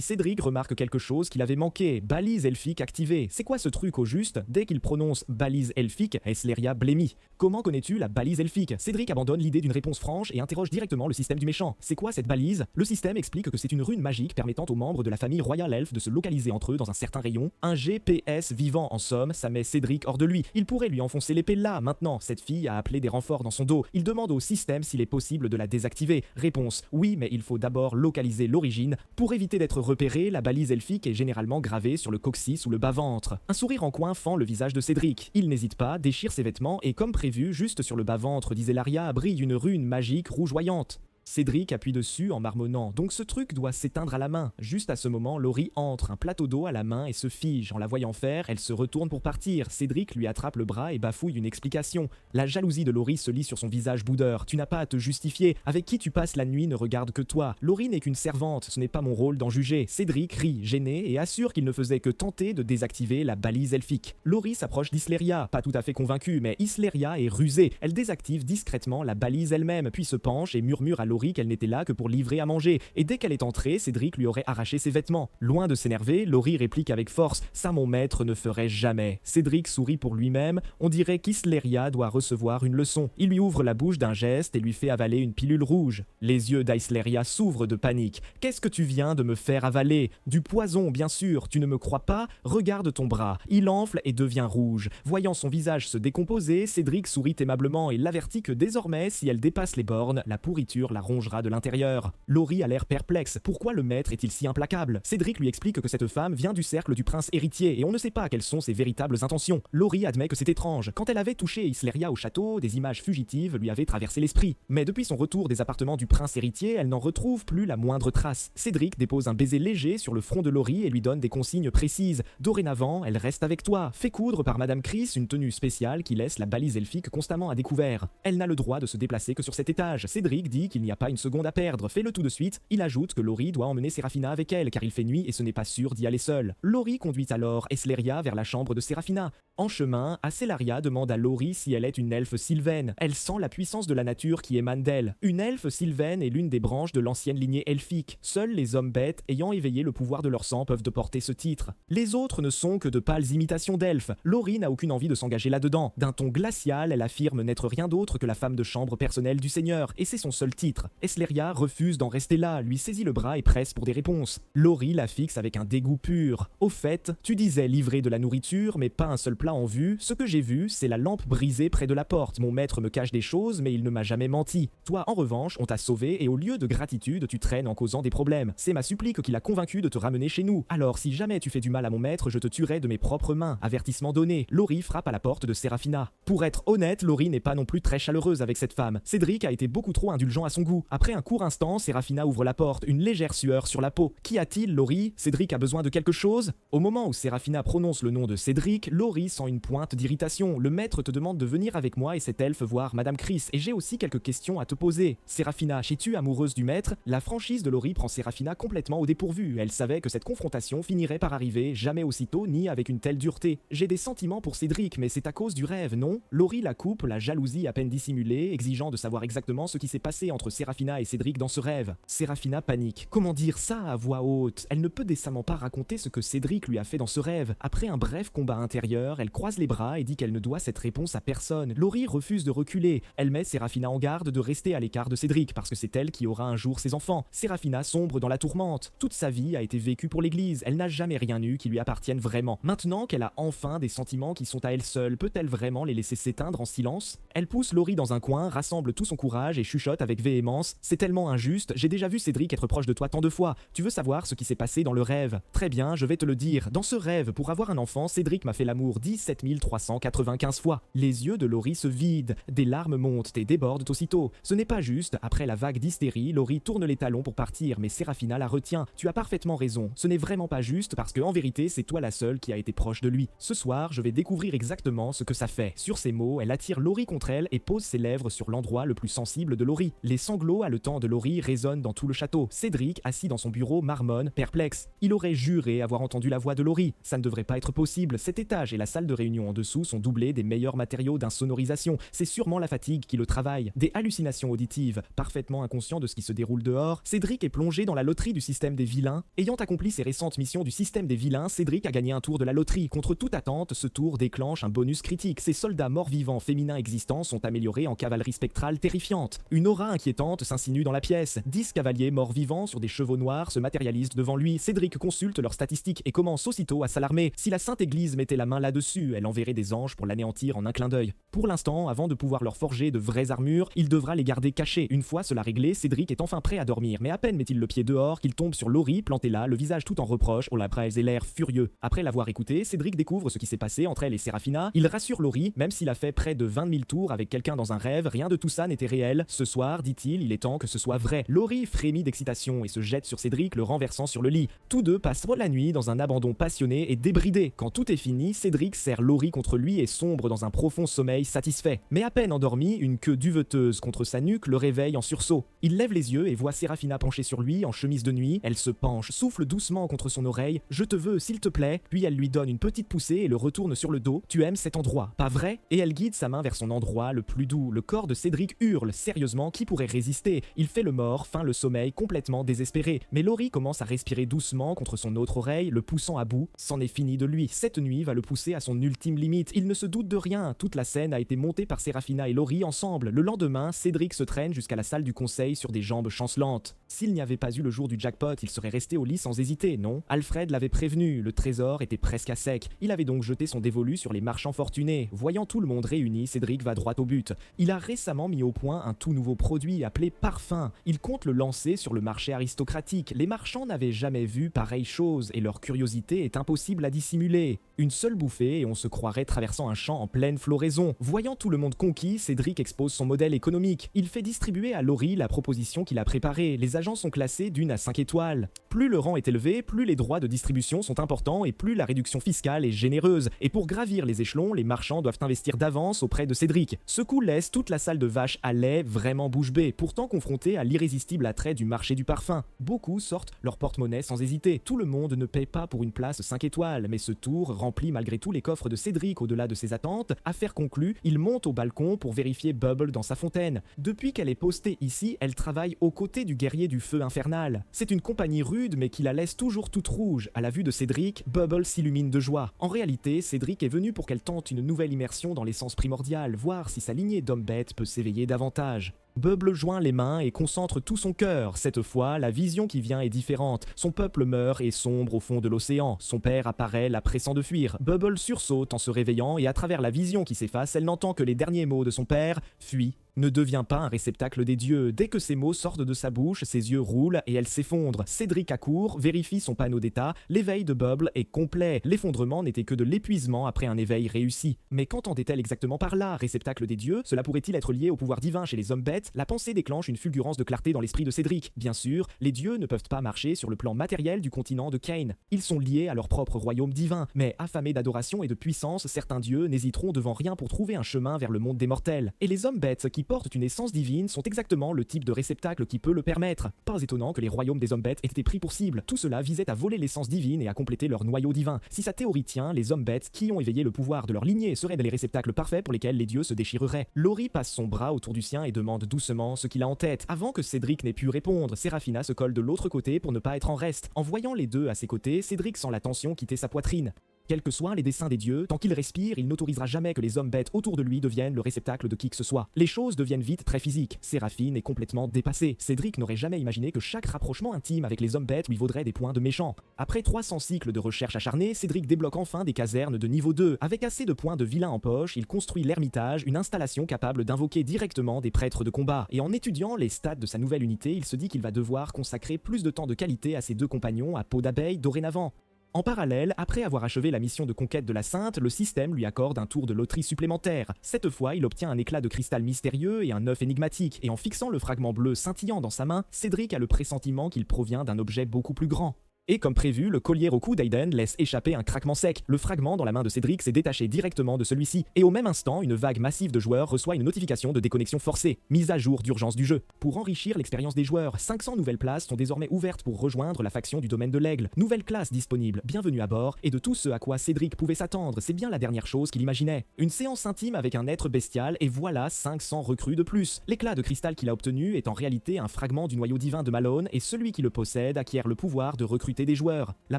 Cédric remarque quelque chose qu'il avait manqué, balise elfique activée. C'est quoi ce truc au juste? Dès qu'il prononce balise elfique, Eschleria blêmit. Comment connais-tu la balise elfique? Cédric abandonne l'idée d'une réponse franche et interroge directement le système du méchant. C'est quoi cette balise? Le système explique que c'est une rune magique permettant aux membres de la famille royale elfe de se localiser entre eux dans un certain rayon. Un GPS vivant en somme, ça met Cédric hors de lui. Il pourrait lui enfoncer l'épée là, maintenant. Cette fille a appelé des renforts dans son dos. Il demande au système s'il est possible de la désactiver. Réponse, oui, mais il faut d'abord localiser l'origine. Pour éviter d'être repéré, la balise elfique est généralement gravée sur le coccyx ou le bas-ventre. Un sourire en coin fend le visage de Cédric. Il n'hésite pas, déchire ses vêtements et comme prévu, juste sur le bas-ventre d'Iselaria brille une rune magique rougeoyante. Cédric appuie dessus en marmonnant, donc ce truc doit s'éteindre à la main. Juste à ce moment, Laurie entre, un plateau d'eau à la main et se fige. En la voyant faire, elle se retourne pour partir. Cédric lui attrape le bras et bafouille une explication. La jalousie de Laurie se lit sur son visage boudeur. Tu n'as pas à te justifier. Avec qui tu passes la nuit ne regarde que toi. Laurie n'est qu'une servante, ce n'est pas mon rôle d'en juger. Cédric rit, gêné, et assure qu'il ne faisait que tenter de désactiver la balise elfique. Laurie s'approche d'Isleria, pas tout à fait convaincue, mais Isleria est rusée. Elle désactive discrètement la balise elle-même, puis se penche et murmure à Laurie qu'elle n'était là que pour livrer à manger, et dès qu'elle est entrée, Cédric lui aurait arraché ses vêtements. Loin de s'énerver, Laurie réplique avec force « Ça mon maître ne ferait jamais ». Cédric sourit pour lui-même, on dirait qu'Isleria doit recevoir une leçon. Il lui ouvre la bouche d'un geste et lui fait avaler une pilule rouge. Les yeux d'Isleria s'ouvrent de panique. « Qu'est-ce que tu viens de me faire avaler ?»« Du poison, bien sûr, tu ne me crois pas? Regarde ton bras. » Il enfle et devient rouge. Voyant son visage se décomposer, Cédric sourit aimablement et l'avertit que désormais, si elle dépasse les bornes, la pourriture la rongera de l'intérieur. Laurie a l'air perplexe. Pourquoi le maître est-il si implacable? Cédric lui explique que cette femme vient du cercle du prince héritier et on ne sait pas quelles sont ses véritables intentions. Laurie admet que c'est étrange. Quand elle avait touché Isleria au château, des images fugitives lui avaient traversé l'esprit. Mais depuis son retour des appartements du prince héritier, elle n'en retrouve plus la moindre trace. Cédric dépose un baiser léger sur le front de Laurie et lui donne des consignes précises. Dorénavant, elle reste avec toi. Fais coudre par Madame Chris une tenue spéciale qui laisse la balise elfique constamment à découvert. Elle n'a le droit de se déplacer que sur cet étage. Cédric dit qu'il n'y a pas une seconde à perdre, fais-le tout de suite. Il ajoute que Laurie doit emmener Seraphina avec elle car il fait nuit et ce n'est pas sûr d'y aller seul. Laurie conduit alors Eschleria vers la chambre de Seraphina. En chemin, Aselaria demande à Laurie si elle est une elfe sylvaine. Elle sent la puissance de la nature qui émane d'elle. Une elfe sylvaine est l'une des branches de l'ancienne lignée elfique. Seuls les hommes bêtes ayant éveillé le pouvoir de leur sang peuvent porter ce titre. Les autres ne sont que de pâles imitations d'elfes. Laurie n'a aucune envie de s'engager là-dedans. D'un ton glacial, elle affirme n'être rien d'autre que la femme de chambre personnelle du seigneur, et c'est son seul titre. Eschleria refuse d'en rester là, lui saisit le bras et presse pour des réponses. Laurie la fixe avec un dégoût pur. Au fait, tu disais livrer de la nourriture, mais pas un seul plat en vue. Ce que j'ai vu, c'est la lampe brisée près de la porte. Mon maître me cache des choses, mais il ne m'a jamais menti. Toi, en revanche, on t'a sauvé et au lieu de gratitude, tu traînes en causant des problèmes. C'est ma supplique qui l'a convaincu de te ramener chez nous. Alors, si jamais tu fais du mal à mon maître, je te tuerai de mes propres mains. Avertissement donné. Laurie frappe à la porte de Seraphina. Pour être honnête, Laurie n'est pas non plus très chaleureuse avec cette femme. Cédric a été beaucoup trop indulgent à son goût. Après un court instant, Seraphina ouvre la porte, une légère sueur sur la peau. Qu'y a-t-il, Laurie? Cédric a besoin de quelque chose? Au moment où Seraphina prononce le nom de Cédric, Laurie sent une pointe d'irritation. Le maître te demande de venir avec moi et cet elfe voir Madame Chris. Et j'ai aussi quelques questions à te poser. Séraphina, es-tu amoureuse du maître? La franchise de Laurie prend Séraphina complètement au dépourvu. Elle savait que cette confrontation finirait par arriver, jamais aussitôt ni avec une telle dureté. J'ai des sentiments pour Cédric, mais c'est à cause du rêve, non? Laurie la coupe, la jalousie à peine dissimulée, exigeant de savoir exactement ce qui s'est passé entre Séraphina et Cédric dans ce rêve. Séraphina panique. Comment dire ça à voix haute? Elle ne peut décemment pas raconter ce que Cédric lui a fait dans ce rêve. Après un bref combat intérieur, elle croise les bras et dit qu'elle ne doit cette réponse à personne. Laurie refuse de reculer. Elle met Séraphina en garde de rester à l'écart de Cédric parce que c'est elle qui aura un jour ses enfants. Séraphina sombre dans la tourmente. Toute sa vie a été vécue pour l'église. Elle n'a jamais rien eu qui lui appartienne vraiment. Maintenant qu'elle a enfin des sentiments qui sont à elle seule, peut-elle vraiment les laisser s'éteindre en silence? Elle pousse Laurie dans un coin, rassemble tout son courage et chuchote avec véhémence. C'est tellement injuste, j'ai déjà vu Cédric être proche de toi tant de fois. Tu veux savoir ce qui s'est passé dans le rêve? Très bien, je vais te le dire. Dans ce rêve, pour avoir un enfant, Cédric m'a fait l'amour 17 395 fois. Les yeux de Laurie se vident, des larmes montent et débordent aussitôt. Ce n'est pas juste, après la vague d'hystérie, Laurie tourne les talons pour partir, mais Séraphina la retient. Tu as parfaitement raison, ce n'est vraiment pas juste parce que en vérité, c'est toi la seule qui a été proche de lui. Ce soir, je vais découvrir exactement ce que ça fait. Sur ces mots, elle attire Laurie contre elle et pose ses lèvres sur l'endroit le plus sensible de Laurie. Les sanglots haletant de Laurie résonnent dans tout le château. Cédric, assis dans son bureau, marmonne, perplexe. Il aurait juré avoir entendu la voix de Laurie. Ça ne devrait pas être possible. Cet étage et la salle de réunion en dessous sont doublés des meilleurs matériaux d'insonorisation. C'est sûrement la fatigue qui le travaille. Des hallucinations auditives. Parfaitement inconscient de ce qui se déroule dehors, Cédric est plongé dans la loterie du système des vilains. Ayant accompli ses récentes missions du système des vilains, Cédric a gagné un tour de la loterie. Contre toute attente, ce tour déclenche un bonus critique. Ses soldats morts-vivants féminins existants sont améliorés en cavalerie spectrale terrifiante. Une aura inquiétante s'insinue dans la pièce. 10 cavaliers morts-vivants sur des chevaux noirs se matérialisent devant lui. Cédric consulte leurs statistiques et commence aussitôt à s'alarmer. Si la Sainte Église mettait la main là-dessus, elle enverrait des anges pour l'anéantir en un clin d'œil. Pour l'instant, avant de pouvoir leur forger de vraies armures, il devra les garder cachées. Une fois cela réglé, Cédric est enfin prêt à dormir, mais à peine met-il le pied dehors qu'il tombe sur Laurie, plantée là, le visage tout en reproche, aux lèvres et l'air furieux. Après l'avoir écouté, Cédric découvre ce qui s'est passé entre elle et Séraphina. Il rassure Laurie, même s'il a fait près de 20 000 tours avec quelqu'un dans un rêve, rien de tout ça n'était réel. Ce soir, dit-il, il est temps que ce soit vrai. Laurie frémit d'excitation et se jette sur Cédric, le renversant sur le lit. Tous deux passent la nuit dans un abandon passionné et débridé. Quand tout est fini, Cédric serre Laurie contre lui et sombre dans un profond sommeil satisfait. Mais à peine endormi, une queue duveteuse contre sa nuque le réveille en sursaut. Il lève les yeux et voit Séraphina penchée sur lui en chemise de nuit. Elle se penche, souffle doucement contre son oreille. « Je te veux, s'il te plaît ». Puis elle lui donne une petite poussée et le retourne sur le dos. « Tu aimes cet endroit, pas vrai ?» Et elle guide sa main vers son endroit le plus doux. Le corps de Cédric hurle. Sérieusement, qui pourrait résister? Il fait le mort, feint le sommeil, complètement désespéré. Mais Laurie commence à respirer doucement contre son autre oreille, le poussant à bout. C'en est fini de lui. Cette nuit va le pousser à son ultime limite. Il ne se doute de rien. Toute la scène a été montée par Séraphina et Laurie ensemble. Le lendemain, Cédric se traîne jusqu'à la salle du conseil sur des jambes chancelantes. S'il n'y avait pas eu le jour du jackpot, il serait resté au lit sans hésiter, non? Alfred l'avait prévenu, le trésor était presque à sec. Il avait donc jeté son dévolu sur les marchands fortunés. Voyant tout le monde réuni, Cédric va droit au but. Il a récemment mis au point un tout nouveau produit appelé Parfum. Il compte le lancer sur le marché aristocratique. Les marchands n'avaient jamais vu pareille chose et leur curiosité est impossible à dissimuler. Une seule bouffée et on se croirait traversant un champ en pleine floraison. Voyant tout le monde conquis, Cédric expose son modèle économique. Il fait distribuer à Laurie la proposition qu'il a préparée. Les agents sont classés d'1 à 5 étoiles. Plus le rang est élevé, plus les droits de distribution sont importants et plus la réduction fiscale est généreuse. Et pour gravir les échelons, les marchands doivent investir d'avance auprès de Cédric. Ce coup laisse toute la salle de vache à lait vraiment bouche bée, pourtant confrontée à l'irrésistible attrait du marché du parfum. Beaucoup sortent leur porte-monnaie sans hésiter. Tout le monde ne paie pas pour une place 5 étoiles, mais ce tour remplit malgré tout les coffres de Cédric au-delà de ses attentes. Affaire conclue, il monte au balcon pour vérifier Bubble dans sa fontaine. Depuis qu'elle est postée ici, elle travaille aux côtés du guerrier du feu infernal. C'est une compagnie rude mais qui la laisse toujours toute rouge. À la vue de Cédric, Bubble s'illumine de joie. En réalité, Cédric est venu pour qu'elle tente une nouvelle immersion dans l'essence primordiale, voir si sa lignée d'hommes bêtes peut s'éveiller davantage. Bubble joint les mains et concentre tout son cœur. Cette fois, la vision qui vient est différente. Son peuple meurt et sombre au fond de l'océan. Son père apparaît, la pressant de fuir. Bubble sursaute en se réveillant et à travers la vision qui s'efface, elle n'entend que les derniers mots de son père « Fuis ». Ne deviens pas un réceptacle des dieux. Dès que ces mots sortent de sa bouche, ses yeux roulent et elle s'effondre. Cédric accourt, vérifie son panneau d'état, l'éveil de Bubble est complet. L'effondrement n'était que de l'épuisement après un éveil réussi. Mais qu'entendait-elle exactement par là, réceptacle des dieux? Cela pourrait-il être lié au pouvoir divin chez les hommes bêtes? La pensée déclenche une fulgurance de clarté dans l'esprit de Cédric. Bien sûr, les dieux ne peuvent pas marcher sur le plan matériel du continent de Kane. Ils sont liés à leur propre royaume divin, mais affamés d'adoration et de puissance, certains dieux n'hésiteront devant rien pour trouver un chemin vers le monde des mortels. Et les hommes bêtes qui portent une essence divine sont exactement le type de réceptacle qui peut le permettre. Pas étonnant que les royaumes des hommes bêtes aient été pris pour cible. Tout cela visait à voler l'essence divine et à compléter leur noyau divin. Si sa théorie tient, les hommes bêtes qui ont éveillé le pouvoir de leur lignée seraient les réceptacles parfaits pour lesquels les dieux se déchireraient. Laurie passe son bras autour du sien et demande doucement ce qu'il a en tête. Avant que Cédric n'ait pu répondre, Seraphina se colle de l'autre côté pour ne pas être en reste. En voyant les deux à ses côtés, Cédric sent la tension quitter sa poitrine. Quels que soient les desseins des dieux, tant qu'il respire, il n'autorisera jamais que les hommes bêtes autour de lui deviennent le réceptacle de qui que ce soit. Les choses deviennent vite très physiques. Séraphine est complètement dépassée. Cédric n'aurait jamais imaginé que chaque rapprochement intime avec les hommes bêtes lui vaudrait des points de méchant. Après 300 cycles de recherche acharnée, Cédric débloque enfin des casernes de niveau 2. Avec assez de points de vilain en poche, il construit l'Ermitage, une installation capable d'invoquer directement des prêtres de combat. Et en étudiant les stats de sa nouvelle unité, il se dit qu'il va devoir consacrer plus de temps de qualité à ses deux compagnons à peau d'abeille dorénavant. En parallèle, après avoir achevé la mission de conquête de la Sainte, le système lui accorde un tour de loterie supplémentaire. Cette fois, il obtient un éclat de cristal mystérieux et un œuf énigmatique, et en fixant le fragment bleu scintillant dans sa main, Cédric a le pressentiment qu'il provient d'un objet beaucoup plus grand. Et comme prévu, le collier au cou d'Aiden laisse échapper un craquement sec. Le fragment dans la main de Cédric s'est détaché directement de celui-ci. Et au même instant, une vague massive de joueurs reçoit une notification de déconnexion forcée. Mise à jour d'urgence du jeu. Pour enrichir l'expérience des joueurs, 500 nouvelles places sont désormais ouvertes pour rejoindre la faction du domaine de l'Aigle. Nouvelle classe disponible, bienvenue à bord, et de tout ce à quoi Cédric pouvait s'attendre, c'est bien la dernière chose qu'il imaginait. Une séance intime avec un être bestial, et voilà 500 recrues de plus. L'éclat de cristal qu'il a obtenu est en réalité un fragment du noyau divin de Malone, et celui qui le possède acquiert le pouvoir de recruter des joueurs. La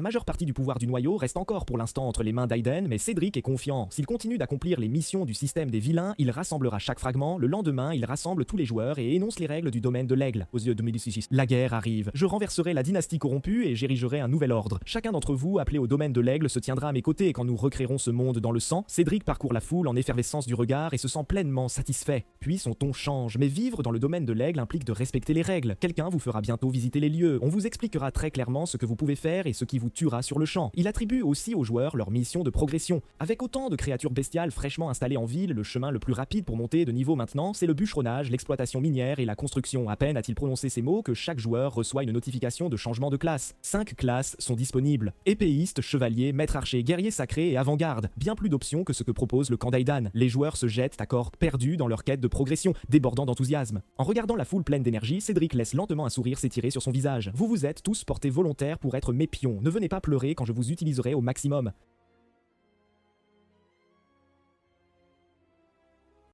majeure partie du pouvoir du noyau reste encore pour l'instant entre les mains d'Aiden, mais Cédric est confiant. S'il continue d'accomplir les missions du système des vilains, il rassemblera chaque fragment, le lendemain il rassemble tous les joueurs et énonce les règles du domaine de l'Aigle. Aux yeux de Médicis, la guerre arrive. Je renverserai la dynastie corrompue et j'érigerai un nouvel ordre. Chacun d'entre vous, appelé au domaine de l'Aigle, se tiendra à mes côtés quand nous recréerons ce monde dans le sang. Cédric parcourt la foule en effervescence du regard et se sent pleinement satisfait. Puis son ton change, mais vivre dans le domaine de l'Aigle implique de respecter les règles. Quelqu'un vous fera bientôt visiter les lieux. On vous expliquera très clairement ce que vous pouvez faire et ce qui vous tuera sur le champ. Il attribue aussi aux joueurs leur mission de progression. Avec autant de créatures bestiales fraîchement installées en ville, le chemin le plus rapide pour monter de niveau maintenant, c'est le bûcheronnage, l'exploitation minière et la construction. À peine a-t-il prononcé ces mots que chaque joueur reçoit une notification de changement de classe. 5 classes sont disponibles. Épéiste, chevalier, maître archer, guerrier sacré et avant-garde. Bien plus d'options que ce que propose le camp d'Aidan. Les joueurs se jettent à corps perdus dans leur quête de progression, débordant d'enthousiasme. En regardant la foule pleine d'énergie, Cédric laisse lentement un sourire s'étirer sur son visage. Vous vous êtes tous portés volontaires pour être mes pions. Ne venez pas pleurer quand je vous utiliserai au maximum.